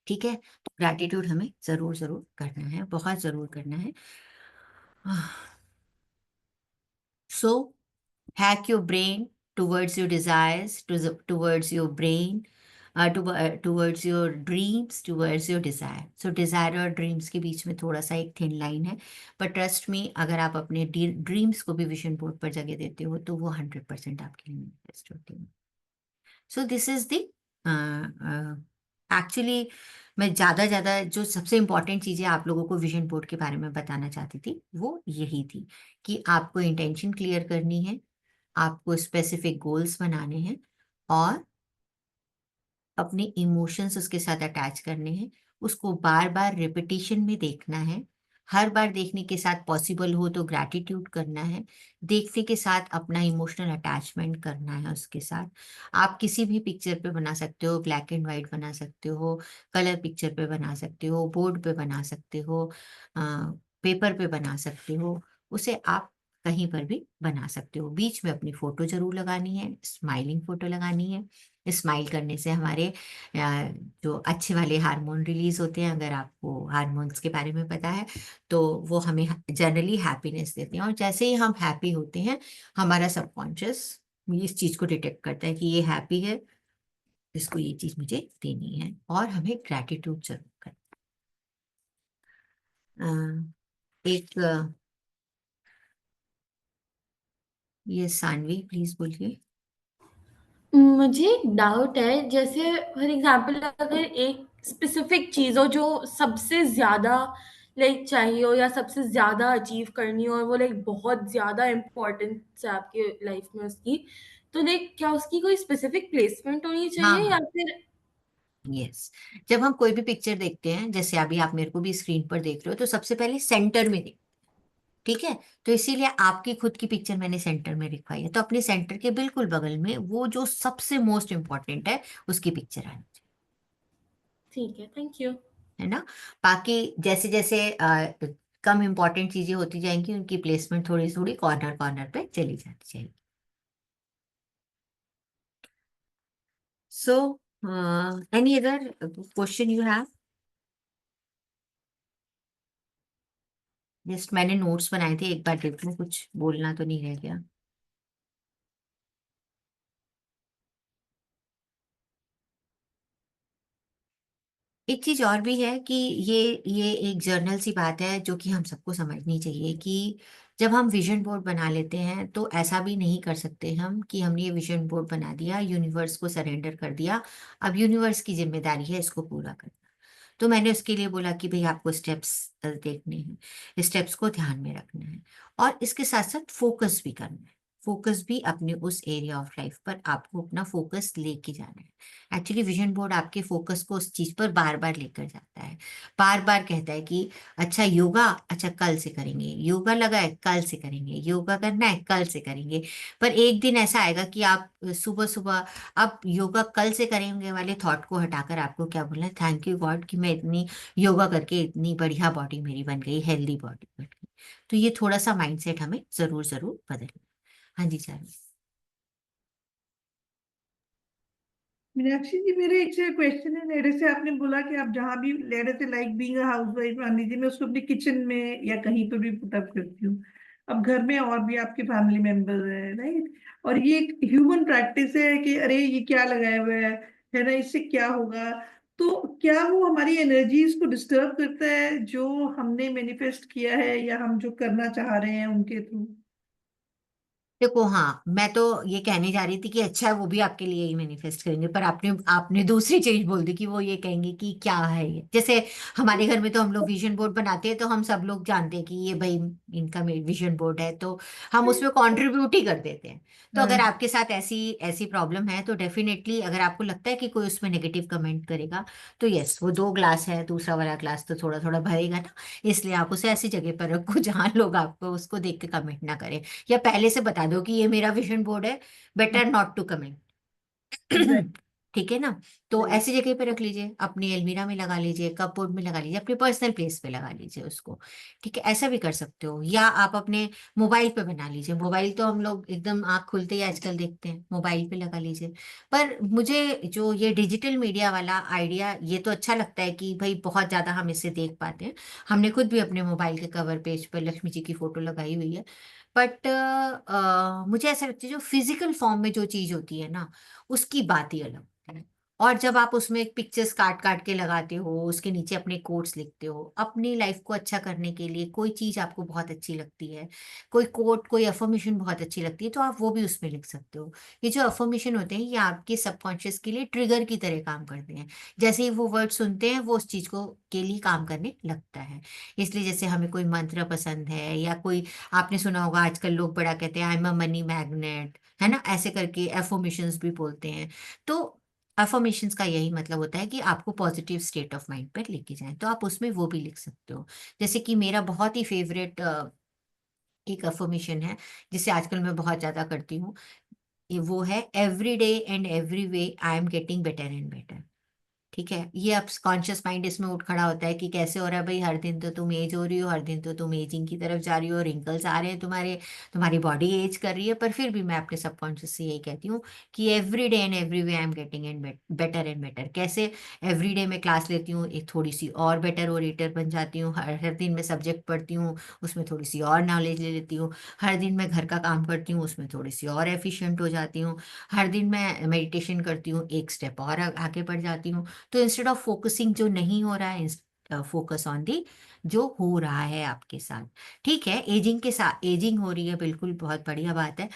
ठीक है, तो ग्रैटिट्यूड हमें जरूर जरूर करना है, बहुत जरूर करना है। सो hack your brain towards your desires, towards your brain, towards your dreams, towards your desire। So desire और dreams के बीच में थोड़ा सा एक थिन लाइन है, पर ट्रस्ट मी, अगर आप अपने ड्रीम्स को भी विजन बोर्ड पर जगह देते हो तो वो 100% आपके लिए मैनिफेस्ट होती है। सो दिस इज द एक्चुअली, मैं ज़्यादा जो सबसे इम्पॉर्टेंट चीज़ें आप लोगों को विजन बोर्ड के बारे में बताना चाहती थी वो यही थी कि आपको इंटेंशन क्लियर करनी है, आपको स्पेसिफिक गोल्स बनाने हैं, और अपने इमोशंस उसके साथ अटैच करने हैं। उसको बार बार रिपीटिशन में देखना है, हर बार देखने के साथ पॉसिबल हो तो ग्रैटिट्यूड करना है, देखने के साथ अपना इमोशनल अटैचमेंट करना है उसके साथ। आप किसी भी पिक्चर पे बना सकते हो, ब्लैक एंड वाइट बना सकते हो, कलर पिक्चर पे बना सकते हो, बोर्ड पे बना सकते हो, पेपर पे बना सकते हो, उसे आप कहीं पर भी बना सकते हो। बीच में अपनी फोटो जरूर लगानी है, स्माइलिंग फोटो लगानी है। स्माइल करने से हमारे जो अच्छे वाले हार्मोन रिलीज होते हैं, अगर आपको हार्मोन्स के बारे में पता है, तो वो हमें जनरली हैप्पीनेस देते हैं। और जैसे ही हम हैप्पी होते हैं, हमारा सबकॉन्शियस इस चीज को डिटेक्ट करता है कि ये हैप्पी है, इसको ये चीज मुझे देनी है, और हमें ग्रैटिट्यूड जरूर करना एक ये सानवी प्लीज बोलिए। मुझे एक डाउट है, जैसे फॉर एग्जांपल अगर एक स्पेसिफिक चीज़ हो जो सबसे ज़्यादा लाइक चाहिए हो या सबसे ज़्यादा अचीव करनी हो और वो लाइक बहुत ज़्यादा इम्पोर्टेंस है आपकी लाइफ में उसकी, तो लाइक क्या उसकी कोई स्पेसिफिक प्लेसमेंट होनी हाँ चाहिए या हाँ, फिर? यस। जब हम कोई भी पिक्चर देखते हैं, जैसे अभी आप मेरे को भी स्क्रीन पर देख रहे हो, तो सबसे पहले सेंटर में देखते हैं। ठीक है, तो इसीलिए आपकी खुद की पिक्चर मैंने सेंटर में रखवाई है, तो अपने सेंटर के बिल्कुल बगल में वो जो सबसे मोस्ट इम्पोर्टेंट है उसकी पिक्चर आनी चाहिए, ठीक है, थैंक यू। है ना। बाकी जैसे जैसे कम इम्पोर्टेंट चीजें होती जाएंगी, उनकी प्लेसमेंट थोड़ी थोड़ी कॉर्नर कॉर्नर पे चली जाती जाएगी. So any other question you have? Just मैंने नोट्स बनाए थे, एक बार देख लो कुछ बोलना तो नहीं रह गया. एक चीज और भी है कि ये एक जर्नल सी बात है जो कि हम सबको समझनी चाहिए कि जब हम विजन बोर्ड बना लेते हैं तो ऐसा भी नहीं कर सकते हम कि हमने ये विजन बोर्ड बना दिया, यूनिवर्स को सरेंडर कर दिया, अब यूनिवर्स की जिम्मेदारी है इसको पूरा करना. तो मैंने उसके लिए बोला कि भाई आपको स्टेप्स देखने हैं, स्टेप्स को ध्यान में रखना है, और इसके साथ साथ फोकस भी करना है. फोकस भी अपने उस एरिया ऑफ लाइफ पर आपको अपना फोकस लेके जाना है. एक्चुअली विजन बोर्ड आपके फोकस को उस चीज पर बार बार लेकर जाता है, बार बार कहता है कि अच्छा योगा, अच्छा कल से करेंगे, योगा लगा है कल से करेंगे, योगा करना है कल से करेंगे. पर एक दिन ऐसा आएगा कि आप सुबह सुबह अब योगा कल से करेंगे वाले थॉट को हटाकर आपको क्या बोलना है, थैंक यू गॉड कि मैं इतनी योगा करके इतनी बढ़िया बॉडी मेरी बन गई, हेल्दी बॉडी बन गई. तो ये थोड़ा सा माइंडसेट हमें जरूर जरूर बदलना. हाँ जी चार. मीनाक्षी जी, मेरा एक से क्वेश्चन है. लेडे से आपने बोला कि आप जहाँ भी, लेडे से लाइक बीइंग अ हाउसवाइफ, मान लीजिए मैं उसको अपने किचन में या कहीं पर भी पुटअप करती हूँ. अब घर में और भी आपके फैमिली मेंबर्स हैं, राइट? और ये एक ह्यूमन प्रैक्टिस है कि अरे ये क्या लगाया हुआ है ना, इससे क्या होगा? तो क्या वो हमारी एनर्जीज को डिस्टर्ब करता है जो हमने मैनिफेस्ट किया है या हम जो करना चाह रहे हैं उनके थ्रू? देखो, हाँ मैं तो ये कहने जा रही थी कि अच्छा है वो भी आपके लिए ही मैनिफेस्ट करेंगे, पर आपने आपने दूसरी चीज बोल दी कि वो ये कहेंगे कि क्या है ये. जैसे हमारे घर में तो हम लोग विजन बोर्ड बनाते हैं तो हम सब लोग जानते हैं कि ये भाई इनका विजन बोर्ड है, तो हम उसमें कंट्रीब्यूट ही कर देते हैं. तो अगर हाँ. आपके साथ ऐसी ऐसी प्रॉब्लम है तो डेफिनेटली अगर आपको लगता है कि कोई उसमें नेगेटिव कमेंट करेगा तो यस, वो 2 ग्लास है, दूसरा वाला ग्लास तो थोड़ा थोड़ा भरेगा ना. इसलिए आप उसे ऐसी जगह पर रखो जहां लोग आपको उसको देख के कमेंट ना करें, या पहले से बता दो कि ये मेरा विजन बोर्ड है, better not to comment. Exact. ठीक है ना. तो ऐसी जगह पे रख लीजिए, अपनी अलमीरा में लगा लीजिए, कपबोर्ड में लगा लीजिए, अपने पर्सनल प्लेस पे लगा लीजिए उसको. ठीक है, ऐसा भी कर सकते हो, या आप अपने मोबाइल पे बना लीजिए. मोबाइल तो हम लोग एकदम आंख खुलते ही आजकल देखते हैं, मोबाइल पे लगा लीजिए. पर मुझे जो ये डिजिटल मीडिया वाला आइडिया ये तो अच्छा लगता है कि भाई बहुत ज्यादा हम इससे देख पाते हैं. हमने खुद भी अपने मोबाइल के कवर पेज पर लक्ष्मी जी की फोटो लगाई हुई है. बट मुझे ऐसा लगता है जो फिजिकल फॉर्म में जो चीज होती है ना, उसकी बात ही अलग होती है. और जब आप उसमें एक पिक्चर्स काट काट के लगाते हो, उसके नीचे अपने कोट्स लिखते हो, अपनी लाइफ को अच्छा करने के लिए कोई चीज आपको बहुत अच्छी लगती है, कोई कोट कोई अफर्मेशन बहुत अच्छी लगती है, तो आप वो भी उसमें लिख सकते हो. ये जो अफर्मेशन होते हैं ये आपके सबकॉन्शियस के लिए ट्रिगर की तरह काम करते हैं. जैसे ही वो वर्ड सुनते हैं वो उस चीज को के लिए काम करने लगता है. इसलिए जैसे हमें कोई मंत्र पसंद है, या कोई, आपने सुना होगा आजकल लोग बड़ा कहते हैं I am a money magnet, है ना, ऐसे करके एफर्मेशंस भी बोलते हैं. तो अफर्मेशंस का यही मतलब होता है कि आपको पॉजिटिव स्टेट ऑफ माइंड पर लेके जाएं, तो आप उसमें वो भी लिख सकते हो. जैसे कि मेरा बहुत ही फेवरेट एक अफर्मेशन है जिसे आजकल मैं बहुत ज्यादा करती हूँ. वो है every day and every way I am getting better and better. ठीक है, ये अब कॉन्शियस माइंड इसमें उठ खड़ा होता है कि कैसे हो रहा है भाई, हर दिन तो तुम एज हो रही हो, हर दिन तो तुम एजिंग की तरफ जा रही हो, रिंकल्स आ रहे हैं तुम्हारे, तुम्हारी बॉडी एज कर रही है. पर फिर भी मैं अपने सबकॉन्शियस से यही कहती हूँ कि every day and every way I am getting and better and better. कैसे? एवरी डे मैं क्लास लेती हूँ, एक थोड़ी सी और बेटर ओरेटर बन जाती हूँ. हर हर दिन मैं सब्जेक्ट पढ़ती हूँ, उसमें थोड़ी सी और नॉलेज ले लेती हूँ. हर दिन मैं घर का काम करती हूँ, उसमें थोड़ी सी और एफिशिएंट हो जाती हूँ. हर दिन मैं मेडिटेशन करती हूँ, एक स्टेप और आगे बढ़ जाती हूँ. तो इंस्टेड ऑफ फोकसिंग जो नहीं हो रहा है, फोकस ऑन दी जो हो रहा है आपके साथ. ठीक है, एजिंग के साथ एजिंग हो रही है, बिल्कुल बहुत बढ़िया बात है.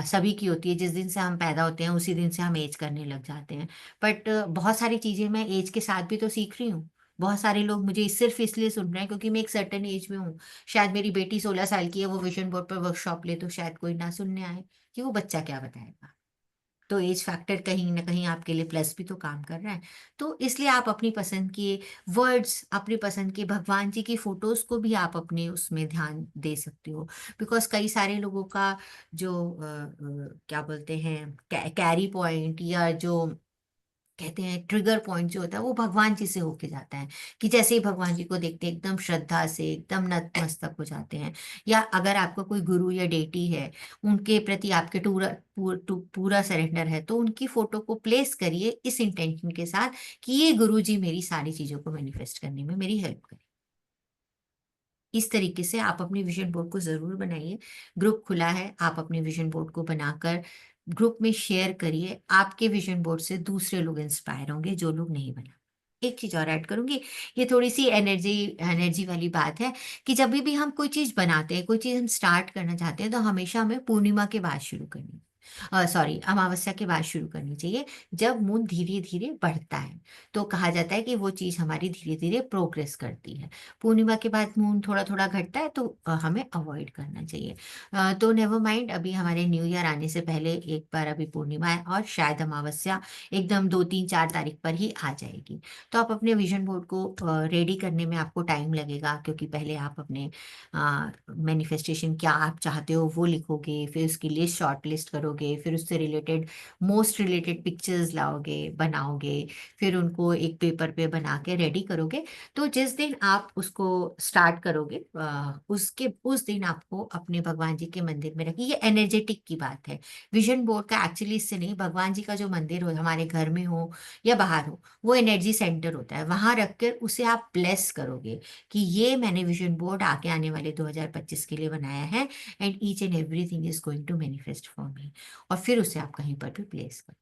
सभी की होती है, जिस दिन से हम पैदा होते हैं उसी दिन से हम एज करने लग जाते हैं. बट बहुत सारी चीजें मैं एज के साथ भी तो सीख रही हूँ. बहुत सारे लोग मुझे सिर्फ इसलिए सुन रहे हैं क्योंकि मैं एक सर्टेन एज में हूँ. शायद मेरी बेटी 16 साल की है, वो विजन बोर्ड पर वर्कशॉप ले तो शायद कोई ना सुनने आए कि वो बच्चा क्या बताएगा. तो एज फैक्टर कहीं ना कहीं आपके लिए प्लस भी तो काम कर रहा है. तो इसलिए आप अपनी पसंद के वर्ड्स, अपनी पसंद के भगवान जी की फोटोज को भी आप अपने उसमें ध्यान दे सकते हो. बिकॉज कई सारे लोगों का जो क्या बोलते हैं कैरी पॉइंट, या जो कहते हैं ट्रिगर पॉइंट जो होता है वो भगवान जी से होके जाता है, कि जैसे ही भगवान जी को देखते हैं एकदम श्रद्धा से एकदम नतमस्तक हो जाते हैं। या अगर आपका कोई गुरु या डेटी है, उनके प्रति आपके पूरा सरेंडर है, तो उनकी फोटो को प्लेस करिए इस इंटेंशन के साथ कि ये गुरु जी मेरी सारी चीजों को मैनिफेस्ट करने में मेरी हेल्प करें। इस तरीके से आप अपनी विजन बोर्ड को जरूर बनाइए। ग्रुप खुला है, आप अपने विजन बोर्ड को बनाकर ग्रुप में शेयर करिए। आपके विजन बोर्ड से दूसरे लोग इंस्पायर होंगे जो लोग नहीं बना। एक चीज और ऐड करूंगी, ये थोड़ी सी एनर्जी एनर्जी वाली बात है, कि जब भी हम कोई चीज बनाते हैं, कोई चीज हम स्टार्ट करना चाहते हैं, तो हमेशा हमें पूर्णिमा के बाद शुरू करनी, सॉरी अमावस्या के बाद शुरू करनी चाहिए, जब मून धीरे धीरे बढ़ता है। तो कहा जाता है कि वो चीज हमारी धीरे धीरे प्रोग्रेस करती है। पूर्णिमा के बाद मून थोड़ा थोड़ा घटता है, तो हमें अवॉइड करना चाहिए। तो नेवर माइंड, अभी हमारे न्यू ईयर आने से पहले एक बार अभी पूर्णिमा है, और शायद अमावस्या एकदम 2, 3, 4 तारीख पर ही आ जाएगी। तो आप अपने विजन बोर्ड को रेडी करने में आपको टाइम लगेगा, क्योंकि पहले आप अपने मैनिफेस्टेशन क्या आप चाहते हो वो लिखोगे, फिर उसकी लिस्ट शॉर्ट लिस्ट करोगे, फिर उससे रिलेटेड मोस्ट रिलेटेड पिक्चर्स लाओगे, बनाओगे, फिर उनको एक पेपर पे बना के रेडी करोगे। तो जिस दिन आप उसको स्टार्ट करोगे, उसके उस दिन आपको अपने भगवान जी के मंदिर में रखिए। ये एनर्जेटिक की बात है, विजन बोर्ड का एक्चुअली इससे नहीं, भगवान जी का जो मंदिर हो हमारे घर में हो या बाहर हो, वो एनर्जी सेंटर होता है, वहां रखकर उसे आप ब्लेस करोगे कि ये मैंने विजन बोर्ड आगे आने वाले 2025 के लिए बनाया है, and each and everything is going to manifest for me. और फिर उसे आप कहीं पर भी प्लेस करो।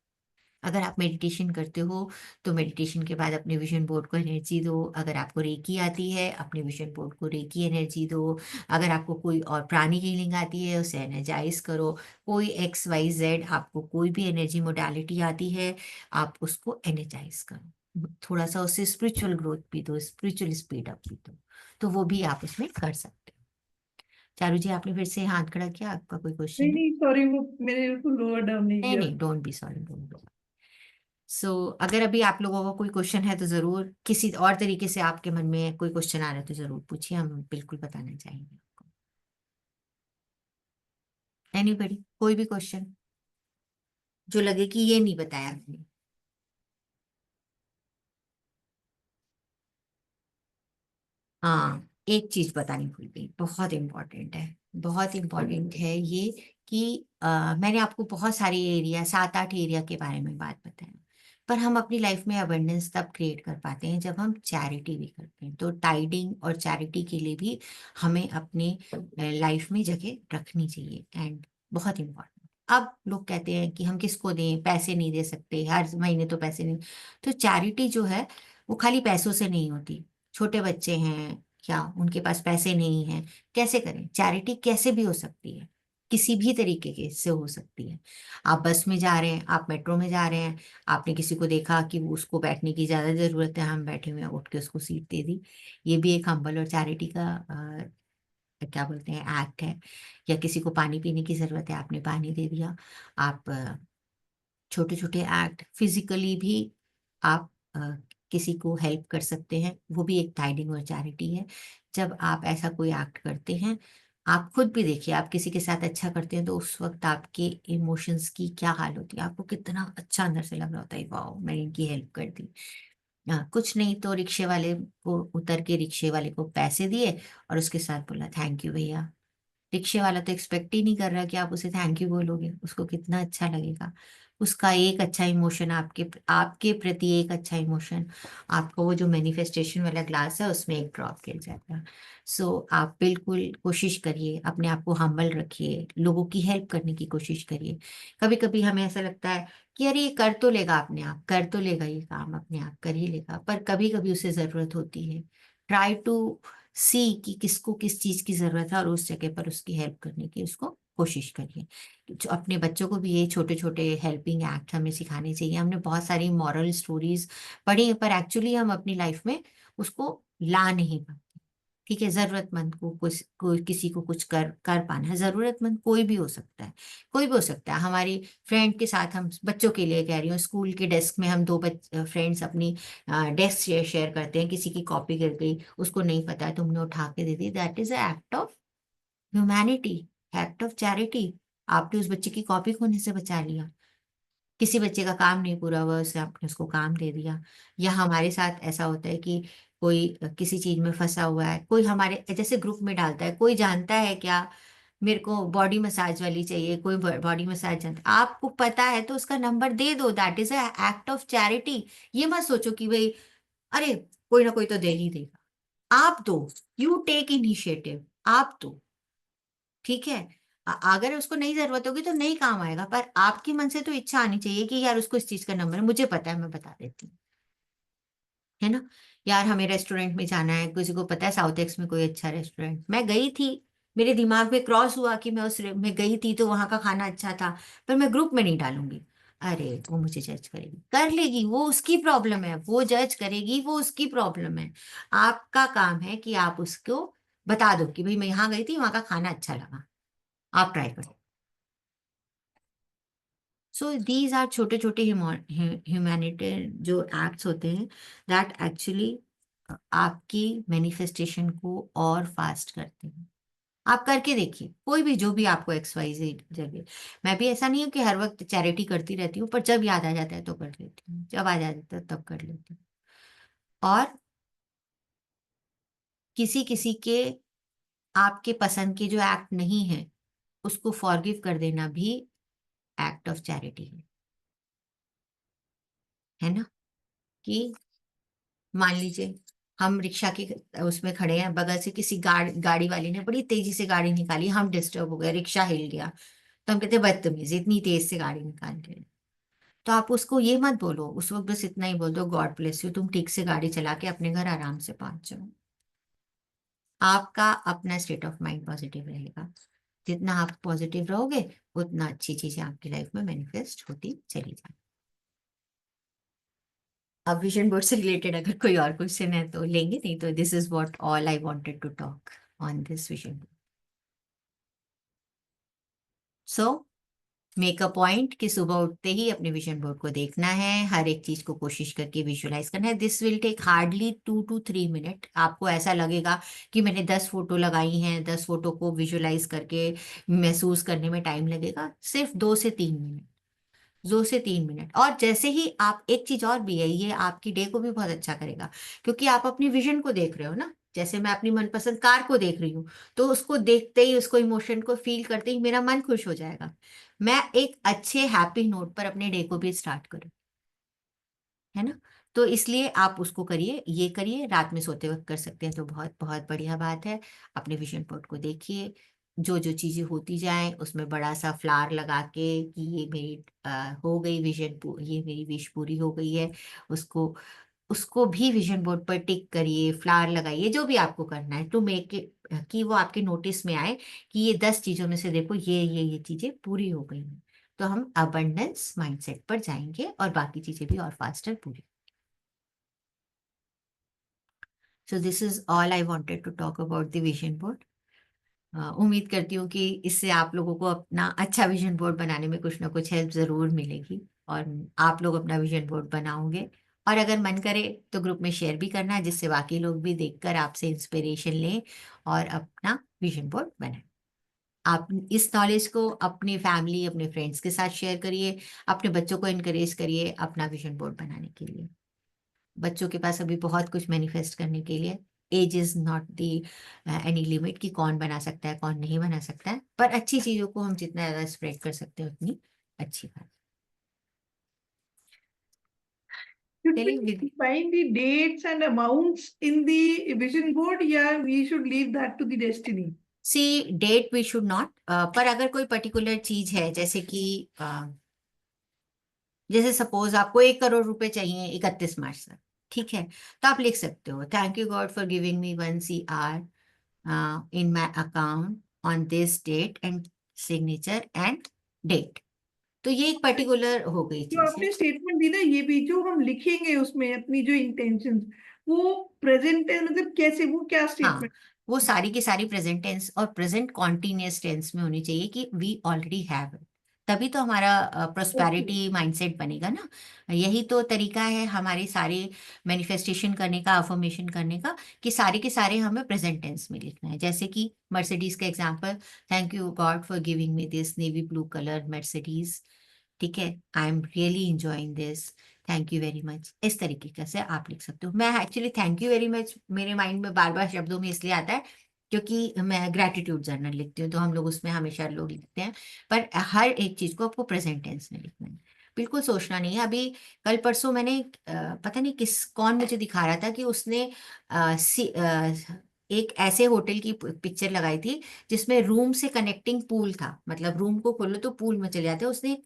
अगर आप मेडिटेशन करते हो, तो मेडिटेशन के बाद अपने विजन बोर्ड को एनर्जी दो। अगर आपको रेकी आती है, अपने विजन बोर्ड को रेकी एनर्जी दो। अगर आपको कोई और प्राणी हीलिंग आती है, उसे एनर्जाइज करो। कोई XYZ आपको कोई भी एनर्जी मोडालिटी आती है, आप उसको एनर्जाइज करो। थोड़ा सा उससे स्पिरिचुअल ग्रोथ भी दो, स्पिरिचुअल स्पीड अप भी दो, तो वो भी आप उसमें कर सकते हो। चारू जी, आपने फिर से हाथ खड़ा किया, आपका कोई क्वेश्चन नहीं है? नहीं सॉरी, वो मैंने उसको लोअर डाउन नहीं नहीं किया। नहीं, don't be sorry, don't be. So अगर अभी आप लोगों को कोई क्वेश्चन है, तो जरूर किसी और तरीके से आपके मन में कोई क्वेश्चन आ रहा है तो जरूर पूछिए, हम बिल्कुल बताना चाहेंगे आपको। एनीबडी, कोई भी क्वेश्चन जो लगे कि ये नहीं बताया आपने? हाँ, एक चीज बतानी भूल गई, बहुत इंपॉर्टेंट है, बहुत इंपॉर्टेंट है ये, कि मैंने आपको बहुत सारे एरिया, 7, 8 एरिया के बारे में बात बताया, पर हम अपनी लाइफ में अबंडेंस तब क्रिएट कर पाते हैं जब हम चैरिटी भी करते हैं। तो टाइडिंग और चैरिटी के लिए भी हमें अपने लाइफ में जगह रखनी चाहिए, एंड बहुत इंपॉर्टेंट। अब लोग कहते हैं कि हम किसको दें, पैसे नहीं दे सकते, हर महीने तो पैसे नहीं। तो चैरिटी जो है वो खाली पैसों से नहीं होती। छोटे बच्चे हैं या उनके पास पैसे नहीं हैं, कैसे करें चैरिटी? कैसे भी हो सकती है, किसी भी तरीके के से हो सकती है। आप बस में जा रहे हैं, आप मेट्रो में जा रहे हैं, आपने किसी को देखा कि वो उसको बैठने की ज्यादा जरूरत है, हम बैठे हुए हैं, उठ के उसको सीट दे दी, ये भी एक हम्बल और चैरिटी का क्या बोलते हैं, एक्ट है। या किसी को पानी पीने की जरूरत है, आपने पानी दे दिया। आप छोटे छोटे एक्ट फिजिकली भी आप किसी को हेल्प कर सकते हैं, वो भी एक टाइडिंग और चैरिटी है। जब आप ऐसा कोई एक्ट करते हैं, आप खुद भी देखिए, आप किसी के साथ अच्छा करते हैं तो उस वक्त आपके इमोशंस की क्या हाल होती है, आपको कितना अच्छा अंदर से लग रहा होता है, वाओ मैंने इनकी हेल्प कर दी। कुछ नहीं तो रिक्शे वाले को उतर के रिक्शे वाले को पैसे दिए और उसके साथ बोला थैंक यू भैया। रिक्शे वाला तो एक्सपेक्ट ही नहीं कर रहा कि आप उसे थैंक यू बोलोगे, उसको कितना अच्छा लगेगा। उसका एक अच्छा इमोशन, आपके आपके प्रति एक अच्छा इमोशन, आपको वो जो मैनिफेस्टेशन वाला ग्लास है उसमें एक ड्रॉप गिर जाएगा। सो आप बिल्कुल कोशिश करिए, अपने आप को हम्बल रखिए, लोगों की हेल्प करने की कोशिश करिए। कभी कभी हमें ऐसा लगता है कि अरे ये कर तो लेगा अपने आप, कर तो लेगा, ये काम अपने आप कर ही लेगा, पर कभी कभी उसे जरूरत होती है। ट्राई टू सी कि किसको किस चीज की जरूरत है, और उस जगह पर उसकी हेल्प करने की उसको कोशिश करिए। जो अपने बच्चों को भी ये छोटे छोटे हेल्पिंग एक्ट हमें सिखाने चाहिए। हमने बहुत सारी मॉरल स्टोरीज पढ़ी हैं, पर एक्चुअली हम अपनी लाइफ में उसको ला नहीं पाते। ठीक है, जरूरतमंद को कुछ, कोई किसी को कुछ कर कर पाना है, जरूरतमंद कोई भी हो सकता है, कोई भी हो सकता है। हमारी फ्रेंड के साथ, हम बच्चों के लिए कह रही हूँ, स्कूल के डेस्क में हम दो फ्रेंड्स अपनी डेस्क शेयर करते हैं, किसी की कॉपी गिर गई, उसको नहीं पता है, तुमने उठा के दे दी, that is act of humanity, act of charity. आपने उस बच्चे की कॉपी खोने से बचा लिया। किसी बच्चे का काम नहीं पूरा हुआ, उससे आपने उसको काम दे दिया। या हमारे साथ ऐसा होता है कि कोई किसी चीज में फंसा हुआ है, कोई हमारे जैसे ग्रुप में डालता है, कोई जानता है क्या मेरे को बॉडी मसाज वाली चाहिए, कोई बॉडी मसाज जानता है, आपको पता है तो उसका नंबर दे दो, that is a act of charity. ये मत सोचो कि भाई अरे कोई ना कोई तो दे ही देगा, आप दो, यू टेक इनिशिएटिव, आप दो, ठीक है। अगर उसको नहीं जरूरत होगी तो नहीं काम आएगा, पर आपकी मन से तो इच्छा आनी चाहिए कि यार उसको इस चीज का नंबर है, मुझे पता है मैं बता देती हूँ, है ना। यार हमें रेस्टोरेंट में जाना है, किसी को पता है साउथ एक्स में कोई अच्छा रेस्टोरेंट, मैं गई थी, मेरे दिमाग में क्रॉस हुआ कि मैं मैं गई थी तो वहां का खाना अच्छा था, पर मैं ग्रुप में नहीं डालूंगी। अरे वो मुझे जज करेगी, कर लेगी, वो उसकी प्रॉब्लम है, वो जज करेगी, वो उसकी प्रॉब्लम है। आपका काम है कि आप उसको बता दो कि भाई मैं यहाँ गई थी, वहां का खाना अच्छा लगा, आप ट्राई करो। सो दीज आर छोटे छोटे ह्यूमैनिटी जो एक्ट्स होते हैं, दैट एक्चुअली आपकी मैनिफेस्टेशन को और फास्ट करते हैं। आप करके देखिए, कोई भी जो भी आपको XYZ जगह। मैं भी ऐसा नहीं हूँ कि हर वक्त चैरिटी करती रहती हूँ, पर जब याद आ जाता है तो कर लेती हूँ, जब आ जाता है तब कर लेती हूँ। और किसी किसी के आपके पसंद के जो एक्ट नहीं है उसको फॉरगिव कर देना भी एक्ट ऑफ चैरिटी है ना। कि मान लीजिए हम रिक्शा के उसमें खड़े हैं, बगल से किसी गाड़ी वाली ने बड़ी तेजी से गाड़ी निकाली, हम डिस्टर्ब हो गए, रिक्शा हिल गया, तो हम कहते हैं बदतमीज, इतनी तेज से गाड़ी निकाल रहे हैं। तो आप उसको ये मत बोलो, उस वक्त बस इतना ही बोल दो, गॉड ब्लेस यू, तुम ठीक से गाड़ी चला के अपने घर आराम से पहुंच जाओ। आपका अपना स्टेट ऑफ माइंड पॉजिटिव रहेगा, जितना आप पॉजिटिव रहोगे उतना अच्छी चीजें आपकी लाइफ में मैनिफेस्ट होती चली जाए। अब विजन बोर्ड से रिलेटेड अगर कोई और क्वेश्चन है तो लेंगे, नहीं तो this is what all I wanted to talk on this vision board. So make a point कि सुबह उठते ही अपने विजन बोर्ड को देखना है, हर एक चीज को कोशिश करके विजुलाइज करना है। This will take hardly 2 to 3 minute. आपको ऐसा लगेगा कि मैंने 10 फोटो लगाई हैं, 10 फोटो को विजुलाइज करके महसूस करने में टाइम लगेगा, सिर्फ 2 से 3 मिनट, 2 से 3 मिनट। और जैसे ही आप, एक चीज और भी है, ये आपकी डे को भी बहुत अच्छा करेगा, क्योंकि आप अपनी विजन को देख रहे हो ना। जैसे मैं अपनी मनपसंद कार को देख रही हूँ, तो उसको देखते ही, उसको इमोशन को फील करते ही मेरा मन खुश हो जाएगा, मैं एक अच्छे हैप्पी नोट पर अपने डे को भी स्टार्ट करूँ, है ना। तो इसलिए आप उसको करिए, ये करिए, रात में सोते वक्त कर सकते हैं तो बहुत बहुत बढ़िया बात है। अपने विजन बोर्ड को देखिए, जो जो चीजें होती जाएं उसमें बड़ा सा फ्लावर लगा के कि ये मेरी हो गई विजन, ये मेरी विश पूरी हो गई है, उसको उसको भी विजन बोर्ड पर टिक करिए, फ्लावर लगाइए, जो भी आपको करना है टू मेक इट कि वो आपके नोटिस में आए कि ये 10 चीजों में से देखो ये चीजें पूरी हो गई हैं। तो हम अबंडेंस माइंडसेट पर जाएंगे और बाकी चीजें भी और फास्टर पूरी। So this is all I wanted to talk about the vision board. उम्मीद करती हूँ कि इससे आप लोगों को अपना अच्छा विजन बोर्ड बनाने में कुछ ना कुछ हेल्प जरूर मिलेगी, और आप लोग अपना विजन बोर्ड बनाओगे। और अगर मन करे तो ग्रुप में शेयर भी करना, जिससे बाकी लोग भी देखकर आपसे इंस्पिरेशन लें और अपना विजन बोर्ड बनाएं। आप इस नॉलेज को अपनी फैमिली, अपने फ्रेंड्स के साथ शेयर करिए, अपने बच्चों को इनकरेज करिए अपना विजन बोर्ड बनाने के लिए। बच्चों के पास अभी बहुत कुछ मैनिफेस्ट करने के लिए, age is not the any limit कि कौन बना सकता है कौन नहीं बना सकता है, पर अच्छी चीजों को हम जितना ज्यादा स्प्रेड कर सकते हैं उतनी अच्छी बात। Should चलिए we Vidhi, find the dates and amounts in the vision board, या we should leave that to the destiny? See that we should not, पर अगर कोई पर्टिकुलर चीज है, जैसे कि जैसे सपोज आपको 1 करोड़ रुपए चाहिए 31 मार्च तक, ठीक है, तो आप लिख सकते हो thank you God for giving me 1 CR in my account on this date and signature and date। तो ये एक पर्टिकुलर हो गई जो चीज है। आपने स्टेटमेंट दी ना, ये भी जो हम लिखेंगे उसमें अपनी जो इंटेंशन, वो प्रेजेंट टेंस मतलब कैसे, वो क्या हाँ, स्टेटमेंट? वो सारी की सारी प्रेजेंट टेंस और प्रेजेंट कॉन्टिन्यूअस टेंस में होनी चाहिए कि वी ऑलरेडी हैव, तभी तो हमारा ओके। प्रोस्पेरिटी माइंडसेट बनेगा ना। यही तो तरीका है हमारे सारे मैनिफेस्टेशन करने का, अफर्मेशन करने का, कि सारे के सारे हमें प्रेजेंट टेंस में लिखना है। जैसे कि मर्सिडीज का example, thank you God for giving me this navy blue colour Mercedes ठीक है, I am really enjoying this, thank you very much, इस तरीके का से आप लिख सकते हो। मैं actually thank you very much मेरे माइंड में बार बार शब्दों में इसलिए आता है क्योंकि मैं ग्रेटिट्यूड जर्नल लिखती हूँ, तो हम लोग उसमें हमेशा लोग लिखते हैं, पर हर एक चीज को आपको प्रेजेंट टेंस में लिखना है, बिल्कुल सोचना नहीं है। अभी कल परसों मैंने पता नहीं कौन मुझे दिखा रहा था कि उसने एक ऐसे होटल की पिक्चर लगाई थी जिसमें रूम से कनेक्टिंग पूल था, मतलब रूम को खोलो तो पूल में चले जाते हैं। उसने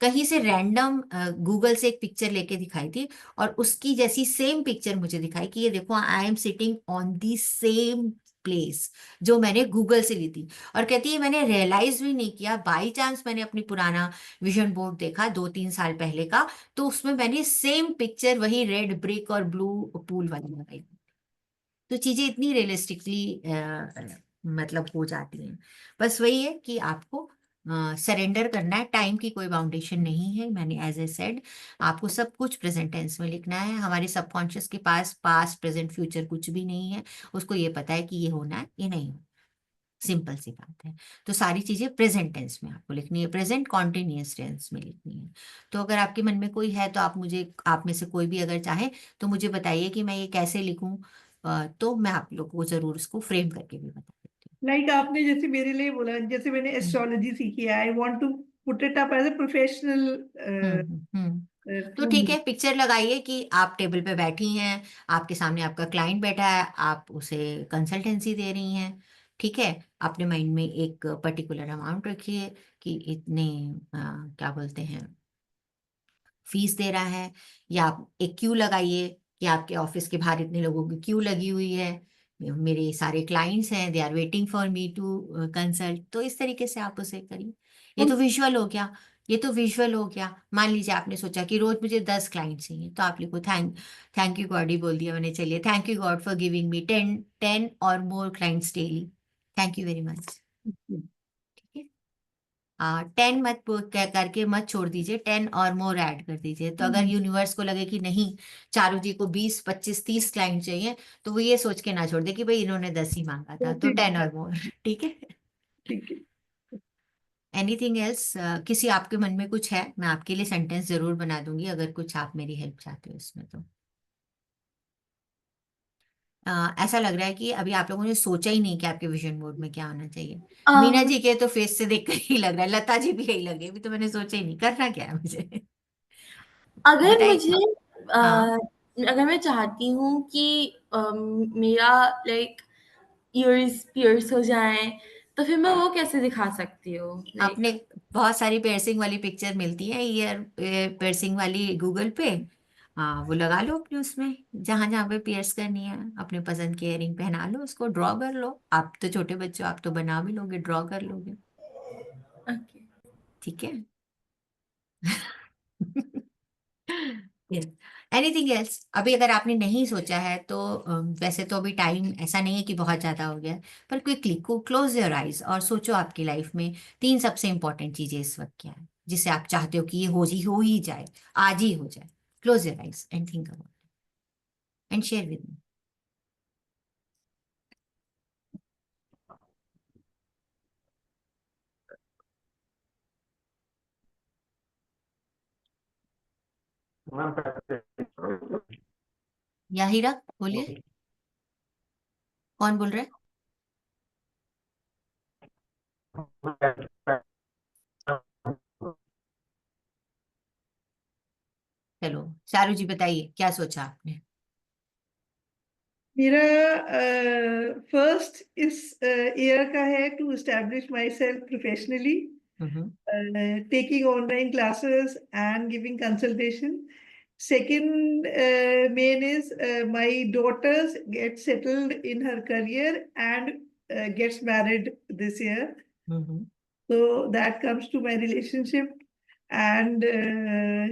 कहीं से रैंडम गूगल से एक पिक्चर लेके दिखाई थी और उसकी जैसी सेम पिक्चर मुझे दिखाई कि ये देखो I am sitting on the same place जो मैंने गूगल से ली थी। और कहती है मैंने रियलाइज भी नहीं किया, बाई चांस मैंने अपनी पुराना विजन बोर्ड देखा 2-3 साल पहले का, तो उसमें मैंने सेम पिक्चर वही रेड ब्रिक और ब्लू पूल वाली लगाई। तो चीजें इतनी रियलिस्टिकली मतलब हो जाती हैं। बस वही है कि आपको सरेंडर करना है, टाइम की कोई बाउंडेशन नहीं है। मैंने एज ए सेड आपको सब कुछ प्रेजेंट टेंस में लिखना है। हमारे सबकॉन्शियस के पास पास्ट प्रेजेंट फ्यूचर कुछ भी नहीं है, उसको ये पता है कि ये होना है ये नहीं होना, सिंपल सी बात है। तो सारी चीजें प्रेजेंट टेंस में आपको लिखनी है, प्रेजेंट कॉन्टिन्यूअस टेंस में लिखनी है। तो अगर आपके मन में कोई है तो आप मुझे, आप में से कोई भी अगर चाहे तो मुझे बताइए कि मैं ये कैसे लिखूं, तो मैं आप लोगों को जरूर इसको फ्रेम करके भी बता देती लाइक आपने जैसे मेरे लिए बोला, जैसे मैंने हूँ। एस्ट्रोलॉजी सीखी है, I want to put it up as a professional तो ठीक है, पिक्चर लगाइए कि आप टेबल पे बैठी हैं, आपके सामने आपका क्लाइंट बैठा है, आप उसे कंसल्टेंसी दे रही हैं, ठीक है। अपने माइंड में एक पर्टिकुलर अमाउंट रखिए कि इतने क्या बोलते हैं फीस दे रहा है, या आप एक क्यू लगाइए कि आपके ऑफिस के बाहर इतने लोगों की क्यू लगी हुई है, मेरे सारे क्लाइंट्स हैं, they are waiting for me to consult. तो इस तरीके से आप उसे करिए। ये तो विजुअल हो गया, ये तो विजुअल हो गया। मान लीजिए आपने सोचा कि रोज मुझे 10 क्लाइंट चाहिए, तो आप लिखो थैंक यू गॉड, ही बोल दिया मैंने, चलिए thank you God for giving me 10 और more clients daily, thank you very much. 10 मत करके मत छोड़ दीजिए, 10 और मोर ऐड कर दीजिए। तो अगर यूनिवर्स को लगे कि नहीं चारू जी को 20, 25, 30 क्लाइंट चाहिए, तो वो ये सोच के ना छोड़ दे कि भाई इन्होंने 10 ही मांगा था, तो 10 और मोर। ठीक है, ठीक है। Anything else? किसी आपके मन में कुछ है, मैं आपके लिए सेंटेंस जरूर बना दूंगी अगर कुछ आप मेरी हेल्प चाहते हो इसमें। तो ऐसा लग रहा है कि अभी आप लोगों ने सोचा ही नहीं कि आपके विजन बोर्ड में क्या होना चाहिए। मीना जी के तो फेस से देखकर ही लग रहा है, लता जी भी यही लग रही है, अभी तो मैंने सोचा ही नहीं करना क्या है मुझे। अगर बताइए। मुझे हाँ, अगर मैं चाहती हूँ कि मेरा लाइक ईयर्स पियर्स हो जाएं, तो फिर मैं वो कैसे दिखा सकती हूँ लाइक? आपने बहुत सारी पियर्सिंग वाली पिक्चर मिलती है ईयर पियर्सिंग वाली गूगल पे, हाँ वो लगा लो अपने उसमें, जहां जहां पे पियर्स करनी है अपने पसंद की इयरिंग पहना लो, उसको ड्रॉ कर लो। आप तो छोटे बच्चों, आप तो बना भी लोगे, ड्रॉ कर लोगे, ओके। ठीक है। Anything else? अभी अगर आपने नहीं सोचा है तो वैसे तो अभी टाइम ऐसा नहीं है कि बहुत ज्यादा हो गया है, पर क्विकली क्लोज योर आइज और सोचो आपकी लाइफ में 3 सबसे इंपॉर्टेंट चीजें इस वक्त क्या है जिसे आप चाहते हो कि ये हो ही जाए, आज ही हो जाए। Close your eyes and think about and share with me. या हीरा बोलिए, कौन बोल रहा है? चलो चारू जी बताइए क्या सोचा आपने। मेरा फर्स्ट इस ईयर का है to establish myself professionally, hmm taking online classes and giving consultation. Second main is my daughters get settled in her career and gets married this year. Hmm So that comes to my relationship, and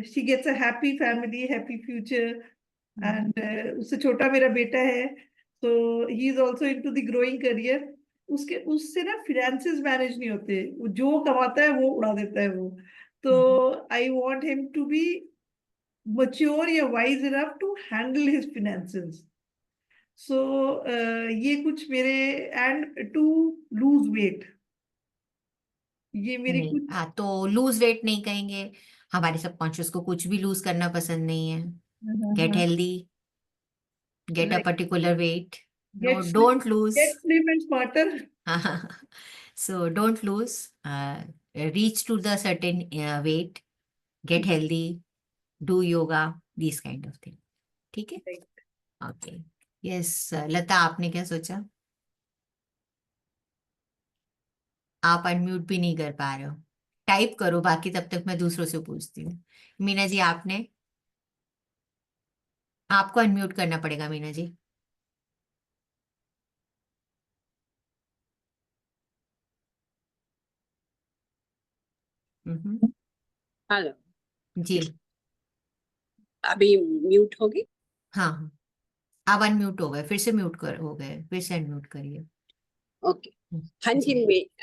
she gets a happy family, happy future. And उससे छोटा मेरा बेटा है, so he is also into the growing career. उससे ना finances manage नहीं होते, वो जो कमाता है वो उड़ा देता है वो। तो I want him to be mature या wise enough to handle his finances. So ये कुछ मेरे, and to lose weight, ये मेरे नहीं, कुछ। हाँ तो लूज वेट नहीं कहेंगे, हमारे सबकॉन्शियस को कुछ भी लूज करना पसंद नहीं है. Get healthy, get a Right. particular weight. No, Get don't get lose. slim and smarter. So don't lose. Reach to the certain weight. Get healthy. Do yoga. These kind of thing. ठीक है? Right. Okay. Yes, लता आपने क्या सोचा? आप unmute भी नहीं कर पा रहे हो. टाइप करो, बाकी तब तक मैं दूसरों से पूछती हूँ. मीना जी आपने, आपको अनम्यूट करना पड़ेगा मीना जी. हेलो जी अभी म्यूट होगी. हाँ हाँ, आप अनम्यूट हो गए, फिर से म्यूट कर हो गए, फिर से अनम्यूट करिए. ओके. हाँ जी,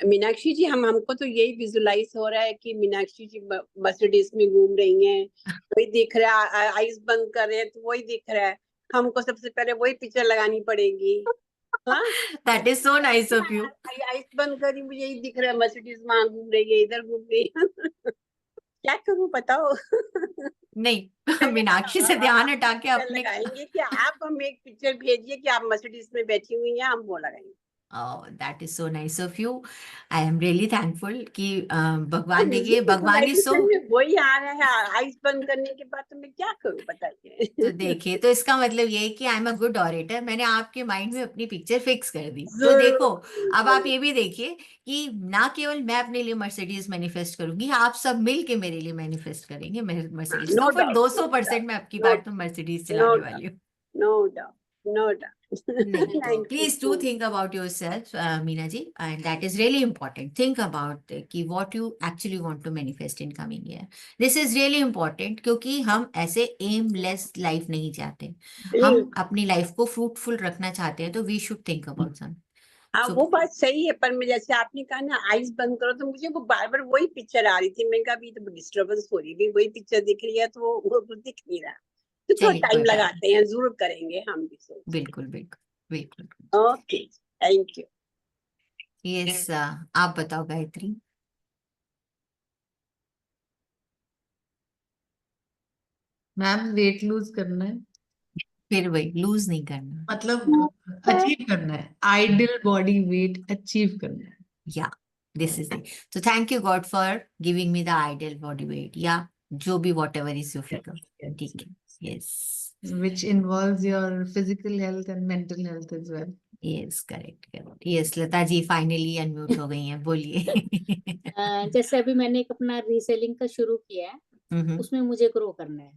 मीनाक्षी जी, हमको तो यही विजुलाइज हो रहा है कि मीनाक्षी जी मर्सिडीज में घूम रही हैं, वही दिख रहा है. आइज बंद कर रहे हैं तो वही दिख रहा है. हमको सबसे पहले वही पिक्चर लगानी पड़ेगी. हाँ, That is so nice of you. Eyes बंद करी, मुझे यही दिख रहा है, मर्सिडीज वहां घूम रही है, इधर घूम रही है. क्या करूं बताओ. नहीं, मीनाक्षी से ध्यान हटा के अपने. लगाएंगे कि आप हमें एक पिक्चर भेजिए कि आप मर्सिडीज में बैठी हुई हैं, हम वो लगाएंगे. Oh, that is so nice of you. I am really thankful कि भगवान देखिए, भगवान ही सो. वही आ रहा है. आइस बंद करने के बाद तो मैं क्या करूं बताइए. तो देखिए, तो इसका मतलब ये है कि I am a good orator. मैंने आपके माइंड में अपनी पिक्चर फिक्स कर दी. तो देखो, अब आप ये भी देखिए कि ना केवल मैं अपने लिए मर्सिडीज मैनिफेस्ट करूंगी, आप सब मिल के मेरे लिए मैनिफेस्ट करेंगे मर्सिडीज. तो फिर 200% मैं आपकी बार तो मर्सिडीज चलाने वाली हूँ. No doubt, no doubt. नहीं, तो please do think about yourself Meena ji, and that is really important. Think about कि what you actually want to manifest in coming year. This is really important, क्योंकि हम ऐसे एमलेस लाइफ नहीं चाहते. हम अपनी लाइफ को फ्रूटफुल रखना चाहते हैं, तो we should think about some. हाँ, वो बात सही है, पर मैं जैसे आपने कहा ना आइस बंद करो, तो मुझे वो बार बार वही पिक्चर आ रही थी. मैंने कहा अभी तो डिस्टर्बेंस हो रही है, वही पिक्चर दिख रही है, तो वो कुछ दिख नहीं रहा. तो थोड़ा चलिए, टाइम कोई बात लगाते हैं, जरूर करेंगे हम भी. सोच. बिल्कुल बिल्कुल बिल्कुल. Okay, thank you. यस, आप बताओ गायत्री. मैम वेट लूज करना है, फिर वही, लूज नहीं करना. मतलब अचीव करना है, आइडियल बॉडी वेट अचीव करना है. या this is it. So thank you God for giving me the ideal body weight. या जो भी whatever is your figure. ठीक है. Yes. Which involves your physical health and mental health as well. Yes, correct, correct. Yes, Lata ji finally unmute हो गई हैं, बोलिए. जैसे अभी मैंने एक अपना रीसेलिंग का शुरू किया है, उसमें मुझे ग्रो करना है.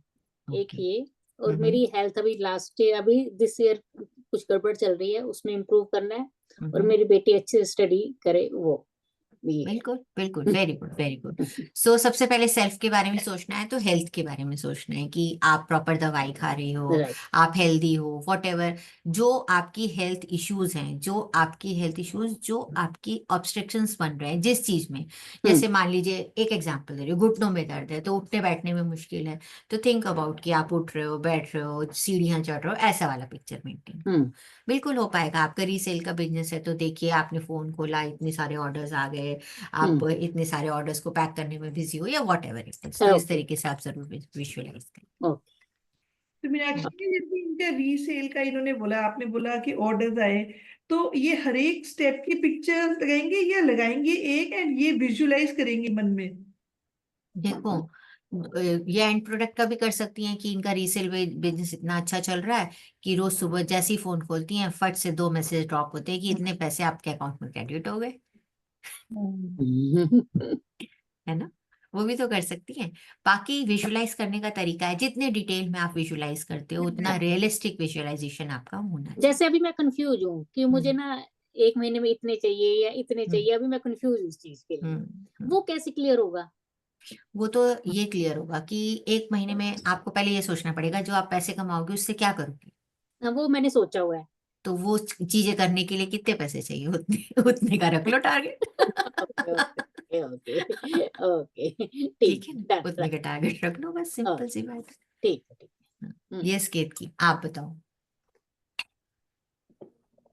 एक Okay. ये, और मेरी हेल्थ अभी लास्ट ईयर, अभी दिस ईयर कुछ गड़बड़ चल रही है, उसमें इम्प्रूव करना है. और मेरी बेटी अच्छे से स्टडी करे, वो ये है. बिल्कुल बिल्कुल, वेरी गुड वेरी गुड. सो सबसे पहले सेल्फ के बारे में सोचना है, तो हेल्थ के बारे में सोचना है कि आप प्रॉपर दवाई खा रहे हो, राइट. आप हेल्दी हो, व्हाटएवर जो आपकी हेल्थ इश्यूज हैं, जो आपकी ऑब्स्ट्रक्शंस बन रहे हैं जिस चीज में. जैसे मान लीजिए, एक एग्जांपल दे रही हूँ, घुटनों में दर्द है, तो उठने बैठने में मुश्किल है, तो थिंक अबाउट कि आप उठ रहे हो, बैठ रहे हो, सीढ़ियां चढ़ रहे हो, ऐसा वाला पिक्चर मेंटेन. बिल्कुल हो पाएगा. आपका रीसेल का बिजनेस है, तो देखिए आपने फोन खोला, इतने सारे ऑर्डर्स आ गए, आप इतने सारे ऑर्डर्स को पैक करने में बिजी हो, या व्हाटएवर इट इज. तो इस तरीके से आप जरूर विजुअलाइज करें. तो मीनाक्षी, जैसे इनका रीसेल का इन्होंने बोला, आपने बोला कि ऑर्डर्स आए, तो ये हर एक स्टेप की पिक्चर लगाएंगे या लगाएंगे एक, एंड ये विजुलाइज करेंगे मन में? देखो, ये एंड प्रोडक्ट का भी कर सकती हैं कि इनका रीसेल बिजनेस इतना अच्छा चल रहा है कि रोज सुबह जैसे ही फोन खोलती हैं, फट से 2 मैसेज ड्रॉप होते हैं कि इतने पैसे आपके अकाउंट में क्रेडिट हो गए. है ना, वो भी तो कर सकती हैं. बाकी विजुलाइज करने का तरीका है, जितने डिटेल में आप विजुलाइज करते हो, उतना रियलिस्टिक विजुअलाइजेशन आपका होना चाहिए. जैसे अभी मैं कंफ्यूज हूँ कि मुझे ना 1 महीने में इतने चाहिए या इतने चाहिए, अभी मैं कंफ्यूज हूँ इस चीज के लिए. वो कैसे क्लियर होगा? वो तो ये क्लियर होगा कि 1 महीने में आपको पहले ये सोचना पड़ेगा, जो आप पैसे कमाओगे उससे क्या करोगे. वो मैंने सोचा हुआ है. तो वो चीजें करने के लिए कितने पैसे चाहिए, उतने उतने का रख लो टारगेट. ओके ओके ओके, ठीक है ना, उतने का टारगेट रख लो, बस सिंपल सी बात है. ठीक है, ठीक है. ये स्केट की आप बताओ.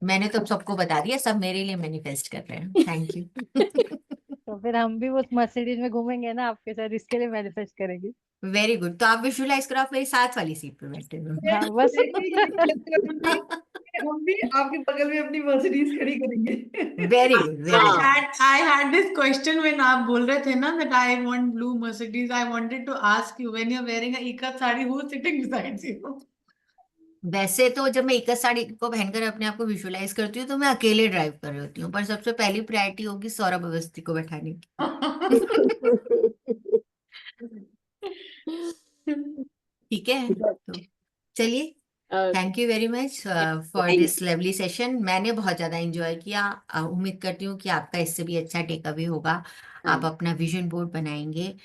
मैंने तो सबको बता दिया, सब मेरे लिए मैनिफेस्ट कर रहे हैं. Thank you. तो फिर हम भी उस मर्सिडीज में घूमेंगे ना आपके साथ, इसके लिए मैनिफेस्ट करेंगे। Very good. तो आप विजुलाइज करो आप मेरी साथ वाली सीट पे बैठे हो। हाँ बस। हम भी आपके बगल में अपनी मर्सिडीज खड़ी करेंगे। Very good, very I good. had this question when आप बोल रहे थे ना that I want blue Mercedes. I wanted to ask you when you're wearing a ikat sari, who's sitting beside you? वैसे तो जब मैं इक्का साड़ी को पहनकर अपने आप को विजुलाइज करती हूँ तो मैं अकेले ड्राइव कर रही होती हूँ, पर सबसे पहली प्रायोरिटी होगी सौरभ अवस्थी को बैठाने की। ठीक है, तो चलिए, thank you very much for Thank this lovely session. मैंने बहुत ज़्यादा एंजॉय किया। उम्मीद करती हूँ कि आपका इससे भी अच्छा टेक अवे होगा। आप अपना विजन बोर्ड बनाएंगे,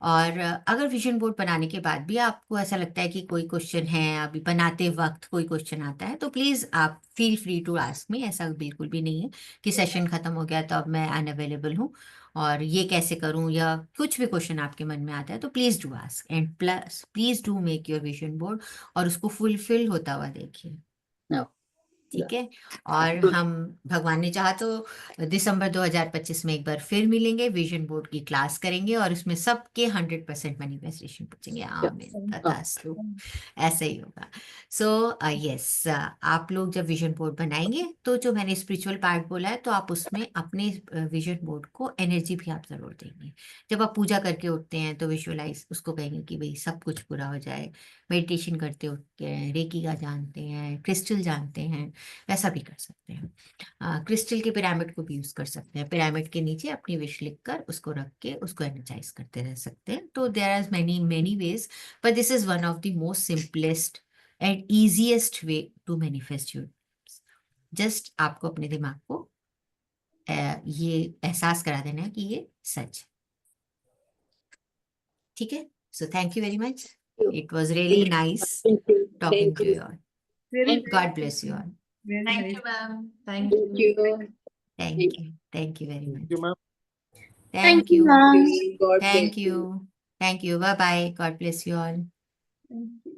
और अगर विजन बोर्ड बनाने के बाद भी आपको ऐसा लगता है कि कोई क्वेश्चन है, अभी बनाते वक्त कोई क्वेश्चन आता है, तो प्लीज़ आप feel free to ask me. ऐसा बिल्कुल भी नहीं है कि सेशन खत्म हो गया तो अब मैं अनअवेलेबल हूँ और ये कैसे करूँ, या कुछ भी क्वेश्चन आपके मन में आता है तो please do ask, and plus please do make your vision board और उसको फुलफिल होता हुआ देखिए। No. ठीक है, और हम भगवान ने चाहा तो दिसंबर 2025 में एक बार फिर मिलेंगे, विजन बोर्ड की क्लास करेंगे और उसमें सबके 100% मैनिफेस्टेशन पूछेंगे। आमीन, तथास्तु, ऐसा ही होगा। सो यस, आप लोग जब विजन बोर्ड बनाएंगे तो जो मैंने स्पिरिचुअल पार्ट बोला है, तो आप उसमें अपने विजन बोर्ड को एनर्जी भी आप जरूर देंगे। जब आप पूजा करके उठते हैं तो विजुअलाइज उसको कहेंगे कि भाई सब कुछ पूरा हो जाए। मेडिटेशन करते उठते हैं, रेकी का जानते हैं, क्रिस्टल जानते हैं, वैसा भी कर सकते हैं। क्रिस्टल के पिरामिड को भी यूज कर सकते हैं। पिरामिड के नीचे अपनी विश लिखकर उसको रख के उसको एनर्जाइज करते रह सकते हैं। तो there are many ways, but this is one of the most simplest and easiest way to manifest your. Just आपको अपने दिमाग को ये एहसास करा देना है कि ये सच है। ठीक है, so thank you very much. It was really nice talking to you all. Very God bless you all. very Thank nice. you, ma'am. Thank Thank you. you. Thank you. Thank you very much. ma'am. Thank you. God bless Thank you. you. Thank you. Bye bye. God bless you all. Thank you.